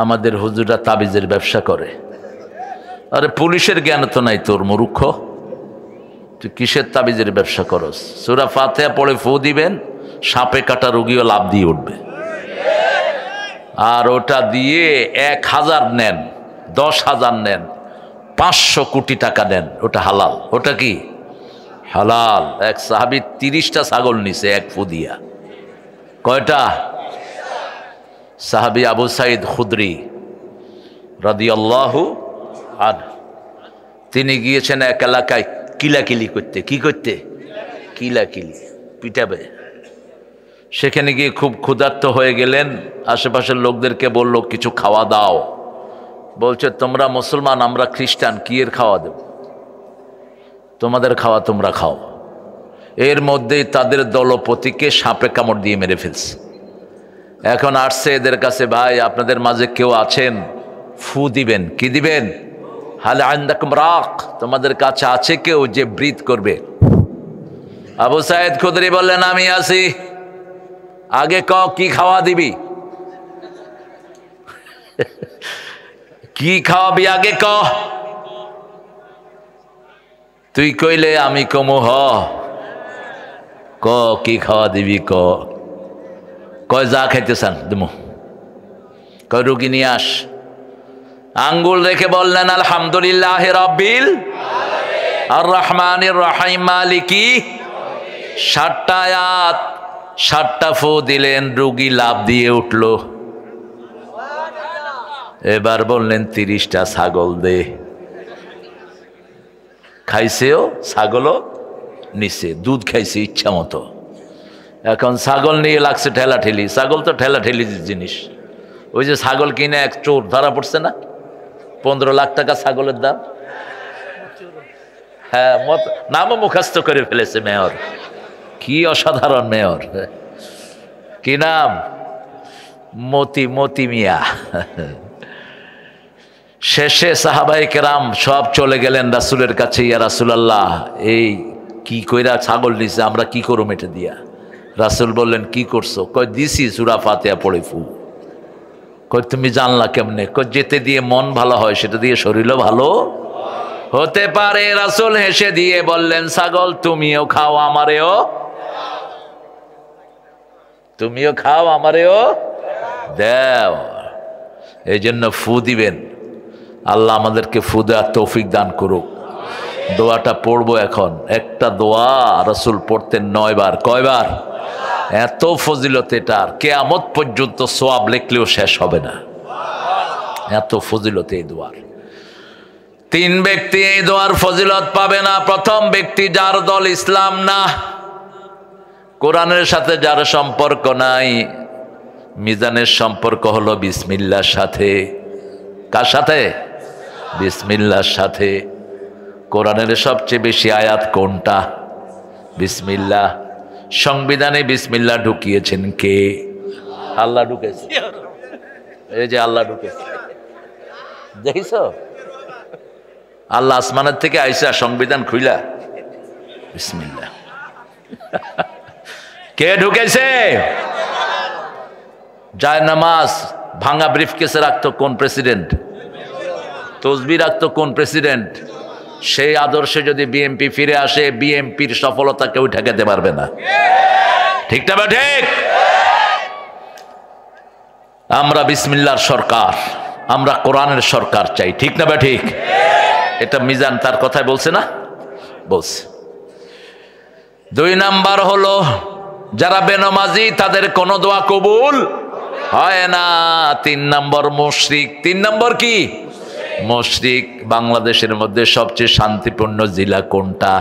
আমাদের হুজুররা তাবিজের ব্যবসা করে। আরে পুলিশের জ্ঞান তো নাই তোর, মূর্খ। তুই কিসের তাবিজের ব্যবসা করস? সূরা ফাতিহা পড়ে ফু দিবেন, সাপে কাটা রোগীও লাভ দিয়ে উঠবে। আর ওটা দিয়ে 1000 নেন, 10,000 নেন, 500 কোটি টাকা নেন, ওটা হালাল। ওটা কি হালাল? এক সাহাবী 30টা ছাগল নিছে এক ফু দিয়া। কয়টা? সাহাবী আবু সাঈদ খুদরি রাদিয়াল্লাহু আনহু, তিনি গিয়েছেন এক এলাকায় কিলাকিলি করতে। কি করতে? কিলাকিলি, পিটাবে। সেখানে গিয়ে খুব ক্ষুধার্ত হয়ে গেলেন। আশেপাশের লোকদেরকে বলল কিছু খাওয়া দাও। বলছে তোমরা মুসলমান, আমরা খ্রিস্টান, কি এর খাওয়া দেব? তোমাদের খাওয়া তোমরা খাও। এর মধ্যেই তাদের দলপতিকে সাপে কামড় দিয়ে মেরে ফেলছে। এখন আসছে এদের কাছে, ভাই আপনাদের মাঝে কেউ আছেন ফু দিবেন? কি দিবেন? হাল আনদাকুম রাক, তোমাদের কাছে আছে কেউ যে ব্রিথ করবে? আবু সাঈদ খুদরি বললেন আমি আছি। আগে ক কি খাওয়া দিবি? কি খাওয়াবি আগে ক। তুই কইলে আমি কমু। ক কি খাওয়া দিবি ক। কয় যা খাইতে চান দেবো। কয় রুগী নিয়ে আস। আঙ্গুল রেখে বললেন আলহামদুলিল্লাহ রাব্বিল আর রহমানির রহিম মালিকি। 7টা আয়াত, 7টা ফু দিলেন, রুগী লাভ দিয়ে উঠল। এবার বললেন 30টা ছাগল দে। খাইছেও, ছাগলও নিছে, দুধ খাইছে ইচ্ছা মতো। এখন ছাগল নিয়ে লাগছে ঠেলাঠেলি। ছাগল তো ঠেলাঠেলি জিনিস। ওই যে ছাগল কিনে এক চোর ধরা পড়ছে না, 15 লাখ টাকা ছাগলের দাম। হ্যাঁ, নামও মুখস্থ করে ফেলেছে মেয়র। কি অসাধারণ মেয়র! কি নাম? মতি মিয়া। শেষে সাহাবায়ে কেরাম সব চলে গেলেন রাসূলের কাছে। ইয়া রাসূলুল্লাহ, এই কি কইরা ছাগল নিছে, আমরা কি করব এটা দিয়া? রাসূল বললেন কি করছো? কয় দিছি সূরা ফাতিহা পড়ে ফু। কয় তুমি জানলা কেমনে? কয় যেতে দিয়ে মন ভালো হয়, সেটা দিয়ে শরীরও ভালো হতে পারে। রাসূল হেসে দিয়ে বললেন ছাগল তুমিও খাও আমারেও, তুমিও খাও আমারেও দাও। এই জন্য ফু দিবেন। আল্লাহ আমাদেরকে ফু দেওয়ার তৌফিক দান করুক। দোয়াটা পড়বো এখন। একটা দোয়া রাসূল পড়তেন 9 বার। কয়বার? এত ফজিলত এটার, কিয়ামত পর্যন্ত সওয়াব লিখলেও শেষ হবে না। এত ফজিলত এই দোয়ার। 3 ব্যক্তি এই দোয়ার ফজিলত পাবে না। প্রথম ব্যক্তি যার দল ইসলাম না, কোরআনের সাথে যার সম্পর্ক নাই। মিজানের সম্পর্ক হলো বিসমিল্লাহর সাথে। কার সাথে? বিসমিল্লাহর সাথে। কোরআনের সবচেয়ে বেশি আয়াত কোনটা? বিসমিল্লাহ। সংবিধানে বিসমিল্লাহ ঢুকিয়েছেন কে? আল্লাহ ঢুকেছে। এই যে আল্লাহ ঢুকেছে, দেখিছো? আল্লাহ আসমানের থেকে আইসা সংবিধান খুইলা বিসমিল্লাহ। কে ঢুকেছে? জায়নামাজ ভাঙা ব্রিফকেসে রাখতো কোন প্রেসিডেন্ট? তসবিহ রাখতো কোন প্রেসিডেন্ট? সেই আদর্শে যদি বিএনপি ফিরে আসে, বিএনপির সফলতা কেউ ঠেকাতে পারবে না। ঠিক না বা ঠিক? আমরা বিসমিল্লাহর সরকার, আমরা কোরআনের সরকার চাই। ঠিক না বা ঠিক? এটা মিজান তার কথাই বলছে না? বলছে। 2 নাম্বার হলো যারা বেনামাজি, তাদের কোনো দোয়া কবুল হয় না। 3 নাম্বার মুশরিক। 3 নাম্বার কি? মুশরিক। বাংলাদেশের মধ্যে সবচেয়ে শান্তিপূর্ণ জেলা কোনটা?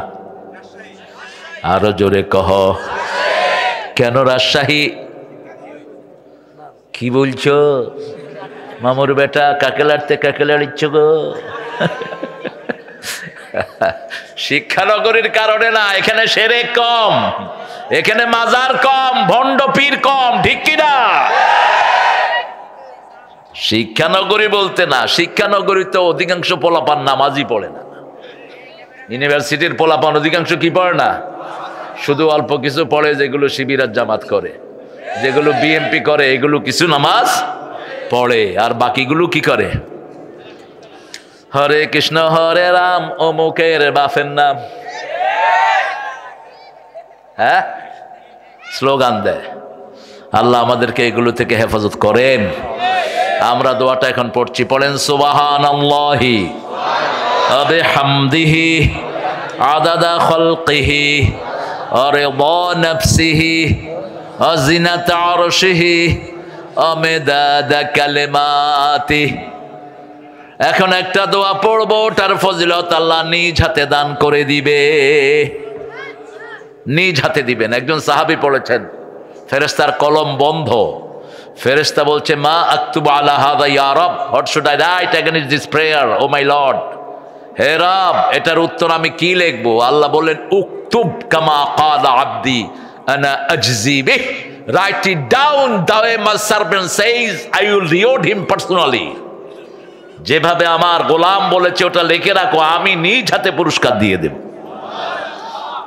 আরো জোরে কহ। কেন রাজশাহী? কি বলছো মামুর বেটা? কাকে লাড়তে কাকে লাড়িচ্ছ গো? শিক্ষানগরীর কারণে না, এখানে শিরক কম, এখানে মাজার কম, ভণ্ড পীর কম। ঠিক কিনা? শিক্ষানগরী বলতে না, শিক্ষানগরীতে অধিকাংশ পোলাপান নামাজই পড়ে না। ইউনিভার্সিটির পোলাপান অধিকাংশ কি পড়ে না? শুধু অল্প কিছু পড়ে, যেগুলো শিবির আর জামাত করে, যেগুলো বিএনপি করে, এগুলো কিছু নামাজ পড়ে, আর বাকিগুলো কি করে? হরে কৃষ্ণ হরে রাম অমুকের বাপের নাম, হ্যাঁ, স্লোগান দেয়। আল্লাহ আমাদেরকে এগুলো থেকে হেফাজত করেন। আমরা দোয়াটা এখন পড়ছি, পড়েন সুবহানাল্লাহি ওয়া বিহামদিহি আদাদা খালকিহি ওয়া রিদা নাফসিহি ওয়া জিনাতা আরশিহি ওয়া মিদাদা কালিমাতিহি। এখন একটা দোয়া পড়বো, ওটার ফজিলত আল্লাহ নিজ হাতে দান করে দিবে, নিজ হাতে দিবেন। একজন সাহাবী পড়েছেন, ফেরেশতার কলম বন্ধ, ফেরেশতা বলছে মা আকতুবু আলা হাযা ইয়া রব, what should I write against this prayer oh my lord, হে রব এটার উত্তর আমি কি লিখবো? আল্লাহ বললেন উকতুব কামা ক্বালা আবদি আনা আজজি বিহ, right it down the way my servant সেইজ I will reward him personally. যেভাবে আমার গোলাম বলেছে ওটা লিখে রাখো, আমি নিজ হাতে পুরস্কার দিয়ে দেব।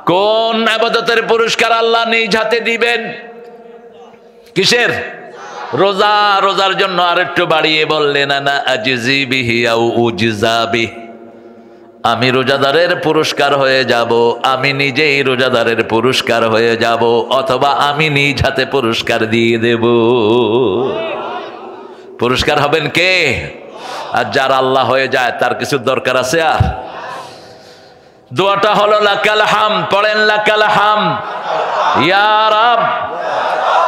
কোন ইবাদতের পুরস্কার আল্লাহ নিজ হাতে দিবেন? কিসের? রোজা। রোজার জন্য আরেকটু বাড়িয়ে বললেন আনা আজজি বিহি আও উজজা বিহি, আমি রোজাদারের পুরস্কার হয়ে যাব, আমি নিজেই রোজাদারের পুরস্কার হয়ে যাব, অথবা আমি নিজ হাতে পুরস্কার দিয়ে দেব। পুরস্কার হবেন কে? আর যার আল্লাহ হয়ে যায় তার কিছু দরকার আছে? আর দোয়াটা হলো লাকাল হামদ, পড়েন লাকাল হামদ ইয়া রব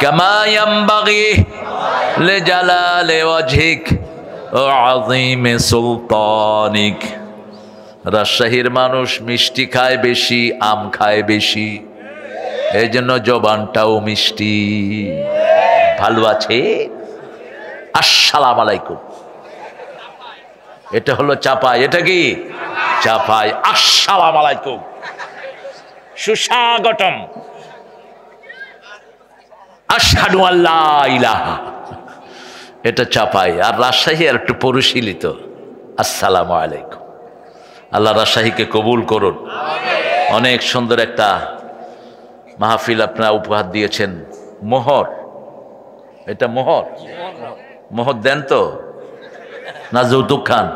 কামা ইয়ানবাগি লিজালালি ওয়াজহিক ওয়া আযীমি সুলতানিক। রাজশাহীর মানুষ মিষ্টি খায় বেশি, আম খায় বেশি, এই জন্য জবানটাও মিষ্টি। ভালো আছে? আসসালামু আলাইকুম। এটা হলো চাপাই। এটা কি চাপাই? আসসালামু আলাইকুম, সুস্বাগতম, আশহাদু আল্লা ইলাহা, এটা চাপাই। আর রাজশাহী আর একটু পরিশীলিত, আসসালামু আলাইকুম। আল্লাহ রাজশাহীকে কবুল করুন। অনেক সুন্দর একটা মাহফিল আপনারা উপহার দিয়েছেন। মোহর, এটা মোহর, মোহর দেন তো না যৌতুক খান?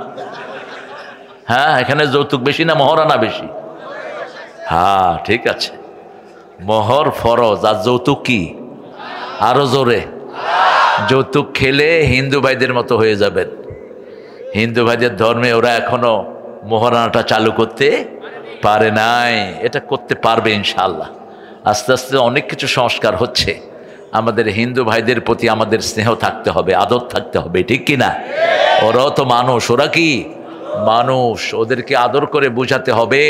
হ্যাঁ, এখানে যৌতুক বেশি না মহরানা বেশি? হ্যাঁ ঠিক আছে, মোহর ফরজ আর যৌতুক কি? আরো জোরে। যৌতুক খেলে হিন্দু ভাইদের মতো হয়ে যাবেন। হিন্দু ভাইদের ধর্মে ওরা এখনো মোহরানাটা চালু করতে পারে নাই, এটা করতে পারবে ইনশাআল্লাহ। আস্তে আস্তে অনেক কিছু সংস্কার হচ্ছে। আমাদের হিন্দু ভাইদের প্রতি আমাদের স্নেহ থাকতে হবে, আদর থাকতে হবে, ঠিক কিনা? ওরাও তো মানুষ, ওরা কি মানুষ, ওদেরকে আদর করে বুঝাতে হবে,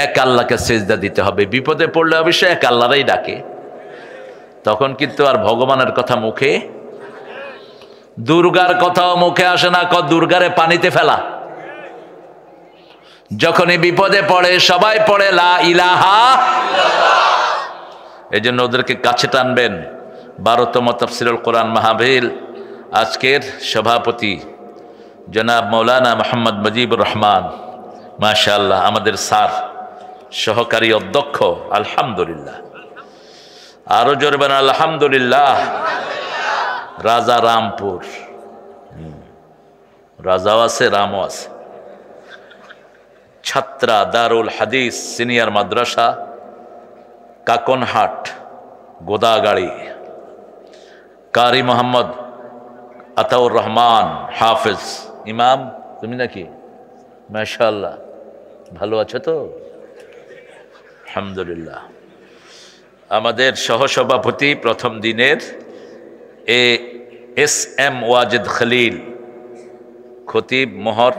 এক আল্লাহকে সেজদা দিতে হবে। বিপদে পড়লে অবশ্যই এক আল্লাহরাই ডাকে, তখন কিন্তু আর ভগবানের কথা মুখে, দুর্গার কথাও মুখে আসে না। দুর্গারে পানিতে ফেলা। যখনই বিপদে পড়ে সবাই পড়ে লা ইলাহা, এই জন্য ওদেরকে কাছে টানবেন। 12তম তাফসীরুল কোরআন মাহফিল আজকের সভাপতি জনাব মৌলানা মোহাম্মদ মুজিবুর রহমান, মাশাআল্লাহ, আমাদের স্যার, সহকারী অধ্যক্ষ, আলহামদুলিল্লাহ, আরো জোরবেন আলহামদুলিল্লাহ। রাজা রামপুর, রাজাও আছে রামও আছে। ছাত্রা দারুল হাদিস সিনিয়র মাদ্রাসা কাকনহাট গোদাগাড়ি, কারি মোহাম্মদ আতাউর রহমান হাফেজ ইমাম, তুমি নাকি? মাশাআল্লাহ, ভালো আছো তো? আলহামদুলিল্লাহ। আমাদের সহসভাপতি প্রথম দিনের এস.এম. ওয়াজেদ খলিল, খতিব মোহর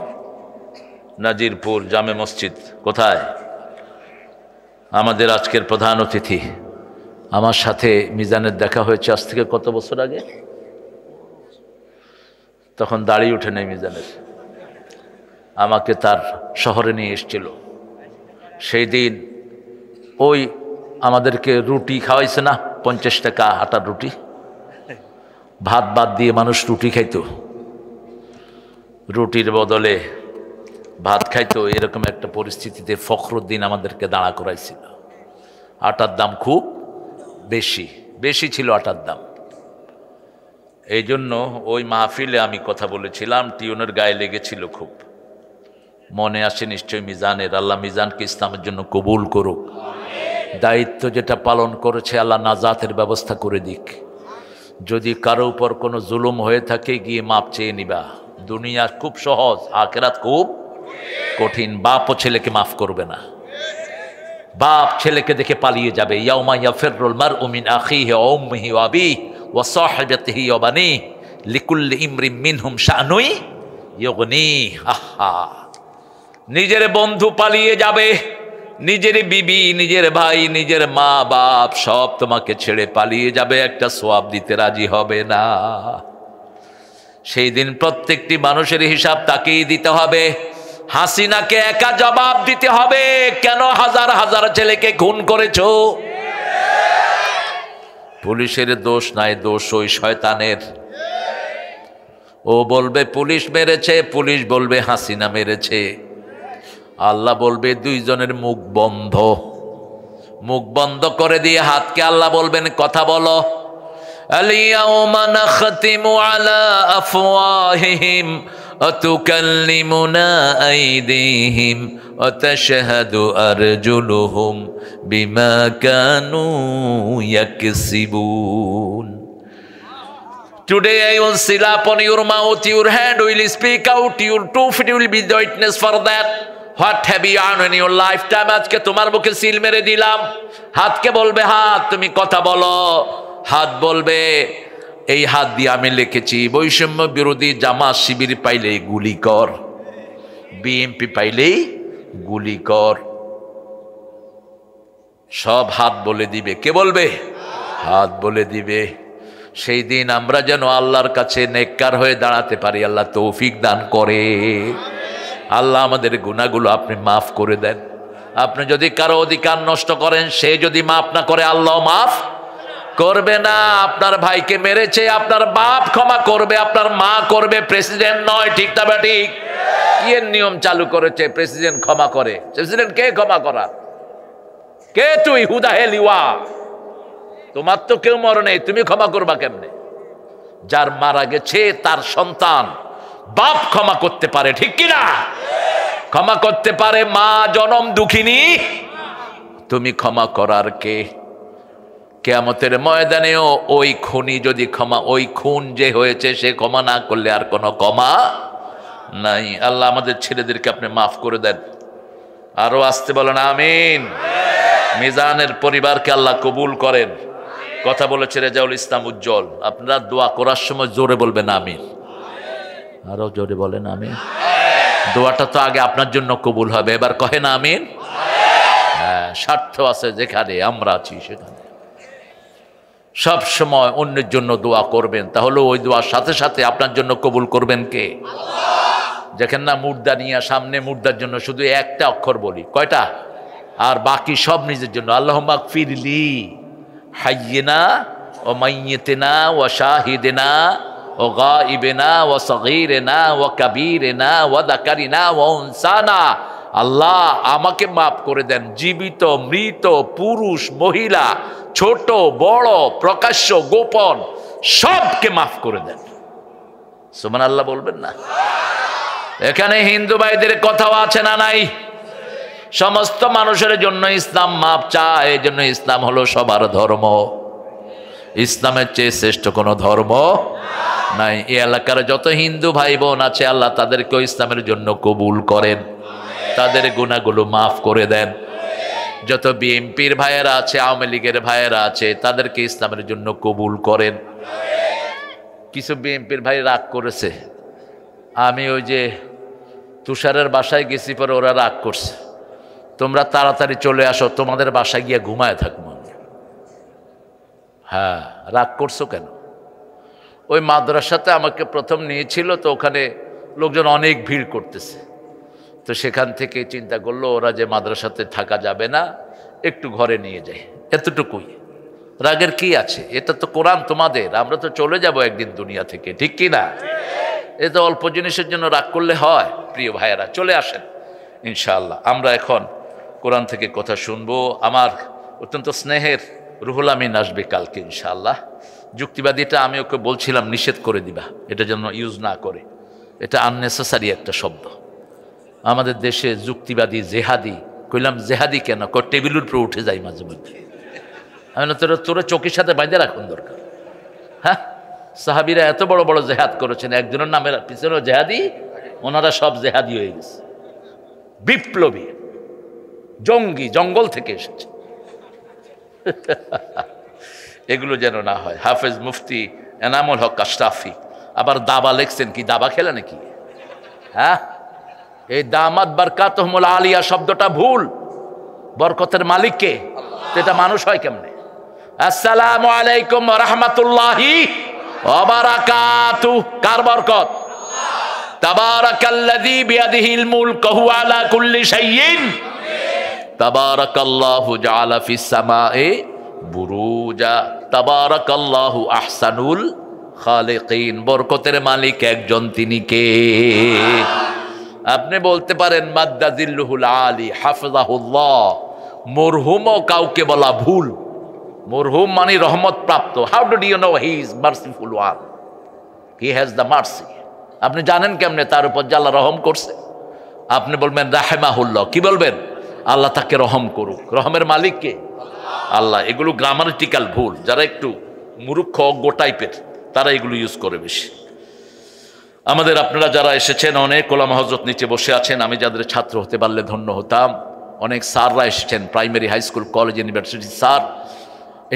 নাজিরপুর জামে মসজিদ। কোথায়? আমাদের আজকের প্রধান অতিথি। আমার সাথে মিজানের দেখা হয়েছে আজ থেকে কত বছর আগে? তখন দাড়ি উঠে নেই মিজানের। আমাকে তার শহরে নিয়ে এসেছিল। সেই দিন ওই আমাদেরকে রুটি খাওয়াইছে না, 50 টাকা আটার রুটি, ভাত বাদ দিয়ে মানুষ রুটি খাইতো, রুটির বদলে ভাত খাইতো। এরকম একটা পরিস্থিতিতে ফখরুদ্দিন আমাদেরকে দাঁড়া করাইছিল। আটার দাম খুব বেশি, বেশি ছিল আটার দাম। এই জন্য ওই মাহফিলে আমি কথা বলেছিলাম, টিউনের গায়ে লেগেছিল খুব, মনে আসে নিশ্চয়ই মিজানের। আল্লাহ মিজানকে ইসলামের জন্য কবুল করুক, দায়িত্ব যেটা পালন করেছে আল্লাহ নাজাতের ব্যবস্থা করে দিক। যদি কারো উপর কোনো জুলুম হয়ে থাকে গিয়ে মাপ চেয়ে নিবা। দুনিয়া খুব সহজ, আখিরাত খুব কঠিন। বাপও ছেলেকে মাফ করবে না, বাপ ছেলেকে দেখে পালিয়ে যাবে। ইয়াউমা ইয়াফিরুল মারউ মিন আখিহি ওয়া উম্মিহি ওয়া আবিহি ওয়া সাহিবাতিহি ওয়া বানিহি লিকুল্লি ইমরিন মিনহুম শা'নুন ইউগনিহি। আহা, নিজের বন্ধু পালিয়ে যাবে, নিজের বিবি, নিজের ভাই, নিজের মা বাপ সব তোমাকে ছেড়ে পালিয়ে যাবে, একটা সওয়াব দিতে রাজি হবে না। সেই দিন প্রত্যেকটি মানুষের হিসাব তাকেই দিতে হবে। হাসিনাকে একা জবাব দিতে হবে, কেন হাজার হাজার ছেলেকে খুন করেছো। পুলিশের দোষ নাই, দোষ ওই শয়তানের। ও বলবে পুলিশ মেরেছে, পুলিশ বলবে হাসিনা মেরেছে। আল্লাহ বলবে দুইজনের মুখ বন্ধ। মুখ বন্ধ করে দিয়ে হাতকে আল্লাহ বলবেন কথা বলো। আলিয়াউমা নাখতিমু আলা আফওয়াহিহিম ওয়া তুকাল্লিমুনা আইদিহিম ওয়া তাশহাদু আরজুলুহুম বিমা Kanu ইয়াকসিবুন। Today I will seal upon your mouth, your hand will speak out, your 2 feet will be the witness for that. What have you done in your lifetime? আজকে তোমার মুখে সিল মেরে দিলাম। হাতকে বলবে হাত তুমি কথা বলো। হাত বলবে এই হাত দিয়ে আমি লিখেছি বৈষম্য বিরোধী জামাত শিবির পাইলেই গুলি কর, বিএনপি পাইলেই গুলি কর। সব হাত বলে দিবে। কে বলবে? হাত বলে দিবে। সেই দিন আমরা যেন আল্লাহর কাছে নেককার হয়ে দাঁড়াতে পারি, আল্লাহ তৌফিক দান করে। আল্লাহ আমাদের গুনাহগুলো আপনি মাফ করে দেন। আপনি যদি কারো অধিকার নষ্ট করেন, সে যদি মাফ না করে আল্লাহ মাফ করবে না। আপনার ভাইকে মেরেছে, আপনার বাপ ক্ষমা করবে, আপনার মা করবে, প্রেসিডেন্ট নয়। ঠিক না বা ঠিক? কি এর নিয়ম চালু করেছে প্রেসিডেন্ট ক্ষমা করে? প্রেসিডেন্ট কে ক্ষমা করা? কে তুই? হু দা হেল ইউ আর? তোমার তো কেউ মরে নেই, তুমি ক্ষমা করবা কেমনে? যার মারা গেছে তার সন্তান বাপ ক্ষমা করতে পারে, ঠিক কিনা? ক্ষমা করতে পারে মা জনম দুঃখিনী, তুমি ক্ষমা করার কে? কিয়ামতের ময়দানেও ওই খুনি যদি ক্ষমা, ওই খুন যে হয়েছে সে ক্ষমা না করলে আর কোনো ক্ষমা নাই। আল্লাহ আমাদের ছেলেদেরকে আপনি মাফ করে দেন। আরো আসতে বলেন আমিন। মিজানের পরিবারকে আল্লাহ কবুল করেন। কথা বলেছে রেজাউল ইসলাম উজ্জ্বল। আপনারা দোয়া করার সময় জোরে বলবেন আমিন। আরো জোরে বলেন আমিন। দোয়াটা তো আগে আপনার জন্য কবুল হবে, এবার কহেন আমিন। হ্যাঁ, স্বার্থ আছে যেখানে, আমরা আছি সেখানে সব সময় অন্যের জন্য দোয়া করবেন, তাহলে ওই দোয়ার সাথে সাথে আপনার জন্য কবুল করবেন কে? দেখেন না, মুর্দা নিয়ে সামনে মুর্দার জন্য শুধু একটা অক্ষর বলি, কয়টা? আর বাকি সব নিজের জন্য। আল্লাহুম্মা গফিরলি হাইয়িনা ওয়া মাইয়িতিনা ওয়া শাহিদিনা ওয়া গায়িবিনা ওয়া সগীরিনা ওয়া কাবীরিনা ওয়া যাকারিনা ওয়া উনসানা। আল্লাহ আমাকে মাফ করে দেন, জীবিত মৃত পুরুষ মহিলা ছোট বড় প্রকাশ্য গোপন সবকে মাফ করে দেন। সুবহানাল্লাহ বলবেন না? এখানে হিন্দু ভাইদের কথাও আছে না নাই? সমস্ত মানুষের জন্য ইসলাম মাপ চায়। এই জন্য ইসলাম হলো সবার ধর্ম। ইসলামের চেয়ে শ্রেষ্ঠ কোনো ধর্ম নাই। এই এলাকার যত হিন্দু ভাই বোন আছে আল্লাহ তাদেরকেও ইসলামের জন্য কবুল করেন, তাদের গুনাহগুলো মাফ করে দেন। যত বিএনপির ভাইয়েরা আছে, আওয়ামী লীগের ভাইয়েরা আছে, তাদেরকে ইসলামের জন্য কবুল করেন। কিছু বিএনপির ভাই রাগ করেছে। আমি ওই যে তুষারের বাসায় গেছি, পরে ওরা রাগ করছে, তোমরা তাড়াতাড়ি চলে আসো, তোমাদের বাসায় গিয়ে ঘুমায় থাকবো। হ্যাঁ, রাগ করছো কেন? ওই মাদ্রাসাতে আমাকে প্রথম নিয়েছিল, তো ওখানে লোকজন অনেক ভিড় করতেছে, তো সেখান থেকে চিন্তা করলো ওরা যে মাদ্রাসাতে থাকা যাবে না, একটু ঘরে নিয়ে যায়, এতটুকুই। রাগের কি আছে? এটা তো কোরআন তোমাদের, আমরা তো চলে যাব একদিন দুনিয়া থেকে, ঠিক কি না? এ তো অল্প জিনিসের জন্য রাগ করলে হয়? প্রিয় ভাইয়েরা, চলে আসেন ইনশাআল্লাহ। আমরা এখন কোরআন থেকে কথা শুনবো। আমার অত্যন্ত স্নেহের রুহুল আমিন আসবে কালকে ইনশাআল্লাহ। যুক্তিবাদীটা আমি ওকে বলছিলাম নিষেধ করে দিবা, এটা যেন ইউজ না করে, এটা আননেসেসারি একটা শব্দ। আমাদের দেশে যুক্তিবাদী জেহাদি, কইলাম জেহাদি কেন, টেবিলের উপরে উঠে যায় মাঝে মধ্যে। আমি না, তোরা চোখের সাথে বাইরে রাখুন দরকার। হ্যাঁ, সাহাবিরা এত বড় বড় জেহাদ করেছেন, একজনের নামের পিছনেও জেহাদি, ওনারা সব জেহাদি হয়ে গেছে, বিপ্লবী জঙ্গি, জঙ্গল থেকে এসেছে। এগুলো যেন না হয়। হাফেজ মুফতি এনামুল হক আশরাফি আবার দাবা লেখছেন, কি দাবা খেলে নাকি? হ্যাঁ, এই দামাত বারকাতুহুমুল আলিয়া শব্দটা ভুল। বরকতের মালিককে, এটা মানুষ হয় কেমনে? আসসালামু আলাইকুম ওয়া রাহমাতুল্লাহি ওয়া বারাকাতুহু, কার বরকত? তাবারাকাল্লাযী বিয়াদিহিল মুলক ওয়া হুয়া আলা কুল্লি শাইইন, তাবারাকাল্লাহু জাআলা ফিস সামায়ে বুরুজা, তাবারাকাল্লাহু আহসানুল খালিকিন। বরকতের মালিক একজন, তিনি কে? আপনি বলতে পারেন মাদ্দাজিল্লুহুল আলী হাফিজাহুল্লাহ, মরহুমও কাউকে বলা ভুল। মরহুম মানে রহমত প্রাপ্ত। How do you know he is merciful one? He has the mercy. আপনি জানেন কেমনে তার উপর যে আল্লাহ রহম করছে? আপনি বলবেন রাহেমাহুল্লাহ, কি বলবেন? আল্লাহ তাকে রহম করুক। রহমের মালিক কে? আল্লাহ। এগুলো গ্রামাটিক্যাল ভুল, যারা একটু মূর্খ অজ্ঞ টাইপের তারা এগুলো ইউজ করে বেশি। আমাদের আপনারা যারা এসেছেন, অনেক ওলামা হযরত নিচে বসে আছেন, আমি যাদের ছাত্র হতে পারলে ধন্য হতাম। অনেক স্যাররা এসেছেন, primary, high school, college, university sir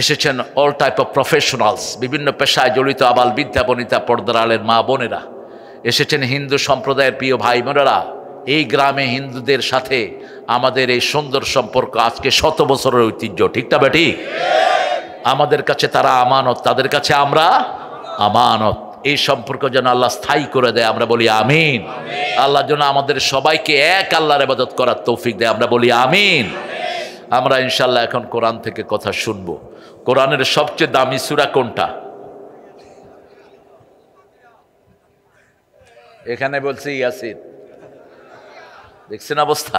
এসেছেন, অল টাইপ অফ প্রফেশনালস, বিভিন্ন পেশায় জড়িত আবাল বিদ্যা বনিতা, পর্দার আলের মা বোনেরা এসেছেন, হিন্দু সম্প্রদায়ের প্রিয় ভাই বোনেরা। এই গ্রামে হিন্দুদের সাথে আমাদের এই সুন্দর সম্পর্ক আজকে 100 বছরের ঐতিহ্য, ঠিক না বেটি? আমাদের কাছে তারা আমানত, তাদের কাছে আমরা আমানত। এই সম্পর্ক যেন আল্লাহ স্থায়ী করে দেয়, আমরা বলি আমিন। আল্লাহ যেন আমাদের সবাইকে এক আল্লাহর ইবাদত করার তৌফিক দেয়, আমরা বলি আমিন। আমরা ইনশাল্লাহ এখন কোরআন থেকে কথা শুনবো। কোরআনের সবচেয়ে দামি সূরা কোনটা? এখানে বলছে ইয়াসিন। দেখছেন অবস্থা?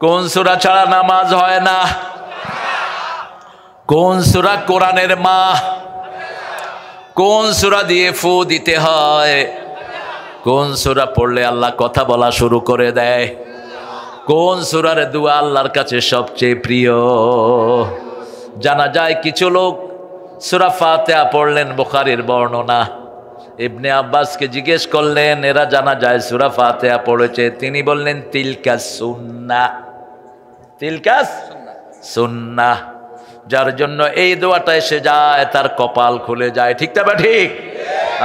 কোন সূরা ছাড়া নামাজ হয় না? কোন সূরা কোরআনের মা? কোন সূরা দিয়ে ফু দিতে হয়? কোন সূরা পড়লে আল্লাহ কথা বলা শুরু করে দেয়? কোন সূরার দোয়া আল্লাহর কাছে সবচেয়ে প্রিয়? জানা যায় কিছু লোক সূরা ফাতিহা পড়লেন, বুখারীর বর্ণনা। ইবনে আব্বাসকে জিজ্ঞেস করলেন, এরা জানা যায় সূরা ফাতিহা পড়েছে, তিনি বললেন তিলকা সুন্নাহ, তিলকা সুন্নাহ। যার জন্য এই দোয়াটা এসে যায় তার কপাল খুলে যায়, ঠিক না? ঠিক।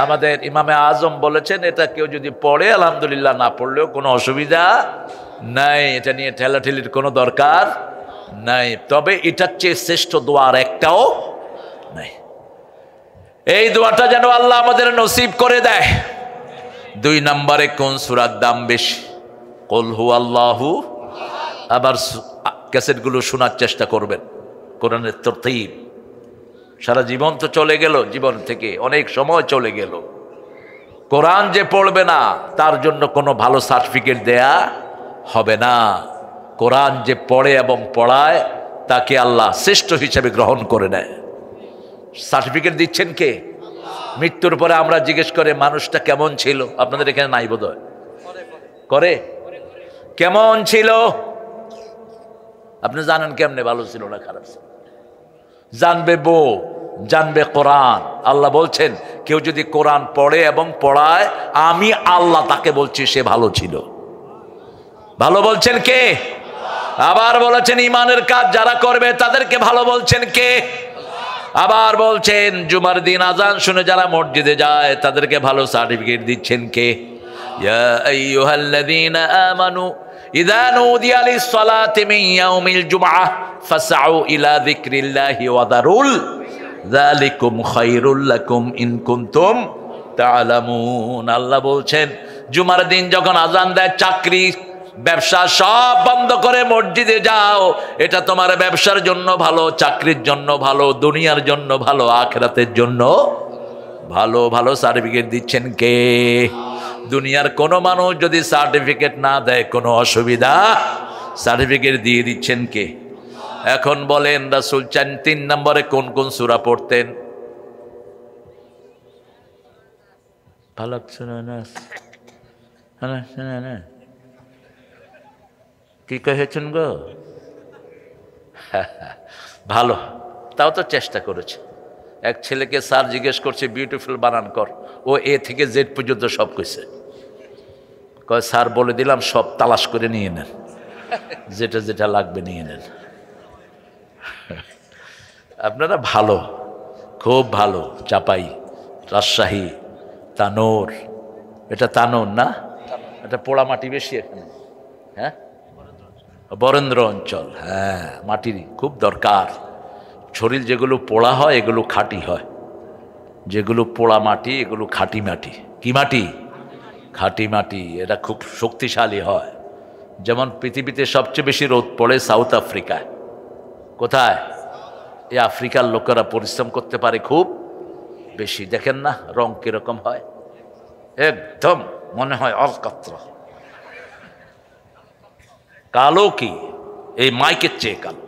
আমাদের ইমামে আজম বলেছেন, এটা কেউ যদি পড়ে আলহামদুলিল্লাহ, না পড়লেও কোনো অসুবিধা নাই, এটা নিয়ে ঠেলাঠেলির কোনো দরকার নাই। তবে এটার চেয়ে শ্রেষ্ঠ দোয়ার একটাও নাই। এই দোয়াটা যেন আল্লাহ আমাদের নসিব করে দেয়। 2 নম্বরে কোন সূরার দাম বেশি? কুল হুয়াল্লাহু। আবার ক্যাসেটগুলো শোনার চেষ্টা করবেন, কোরআনের তরতিব। সারা জীবন তো চলে গেল, জীবন থেকে অনেক সময় চলে গেল। কোরআন যে পড়বে না তার জন্য কোনো ভালো সার্টিফিকেট দেয়া হবে না। কোরআন যে পড়ে এবং পড়ায় তাকে আল্লাহ শ্রেষ্ঠ হিসেবে গ্রহণ করে নেয়। সার্টিফিকেট দিচ্ছেন কে? মৃত্যুর পরে আমরা জিজ্ঞেস করে মানুষটা কেমন ছিল। আপনাদের এখানে নাই বোধহয় করে? কেমন ছিল আপনি জানেন কেমনে, ভালো ছিল না খারাপ ছিল? জানবে বউ, জানবে কোরআন। আল্লাহ বলছেন কেউ যদি কোরআন পড়ে এবং পড়ায়, আমি আল্লাহ তাকে বলছি সে ভালো ছিল। ভালো বলছেন কে? আবার বলেছেন ইমানের কাজ যারা করবে তাদেরকে ভালো বলছেন কে? আবার বলছেন জুমার দিন আজান শুনে যারা মসজিদে যায় তাদেরকে ভালো সার্টিফিকেট দিচ্ছেন কে? ইয়া আইয়ুহাল্লাযীনা আমানু ইযা নুদিয়া লিস-সালাতি মিন ইয়াউমিল জুমআহ ফাসআউ ইলা যিকরিল্লাহি ওয়া দারুল যালিকুম খায়রুল লাকুম ইন কুনতুম তা'লামুন। আল্লাহ বলছেন জুমার দিন যখন আজান দেয়, চাকরি ব্যবসা সব বন্ধ করে মসজিদে যাও, এটা তোমার ব্যবসার জন্য ভালো, চাকরির জন্য ভালো, দুনিয়ার জন্য ভালো, আখিরাতের জন্য ভালো। ভালো সার্টিফিকেট দিচ্ছেন কে? দুনিয়ার কোনো মানুষ যদি সার্টিফিকেট না দেয় কোনো অসুবিধা, সার্টিফিকেট দিয়ে দিচ্ছেন কে? এখন বলেন রাসূল 3 নম্বরে কোন কোন সূরা পড়তেন? ফালাক নাস, কি কহেছেন গো? ভালো, তাও তো চেষ্টা করেছে। এক ছেলেকে স্যার জিজ্ঞেস করছে বিউটিফুল বানান কর, ও এ থেকে জেড পর্যন্ত সব কইছে। কয় স্যার বলে দিলাম, সব তালাশ করে নিয়ে নেন, যেটা যেটা লাগবে নিয়ে নেন। আপনারা ভালো, খুব ভালো। চাপাই, রাজশাহী, তানোর, এটা তানোর না, এটা পোড়ামাটি বেশি এখানে। হ্যাঁ, বরেন্দ্র অঞ্চল, হ্যাঁ, মাটির খুব দরকার। শরীর যেগুলো পোড়া হয় এগুলো খাঁটি হয়, যেগুলো পোড়া মাটি এগুলো খাঁটি মাটি। কি মাটি? খাঁটি মাটি। এটা খুব শক্তিশালী হয়। যেমন পৃথিবীতে সবচেয়ে বেশি রোদ পড়ে সাউথ আফ্রিকায়। কোথায়? এই আফ্রিকার লোকেরা পরিশ্রম করতে পারে খুব বেশি। দেখেন না রং কিরকম হয়, একদম মনে হয় অলকাত্রা, কালো, কি এই মাইকের চেয়ে কালো।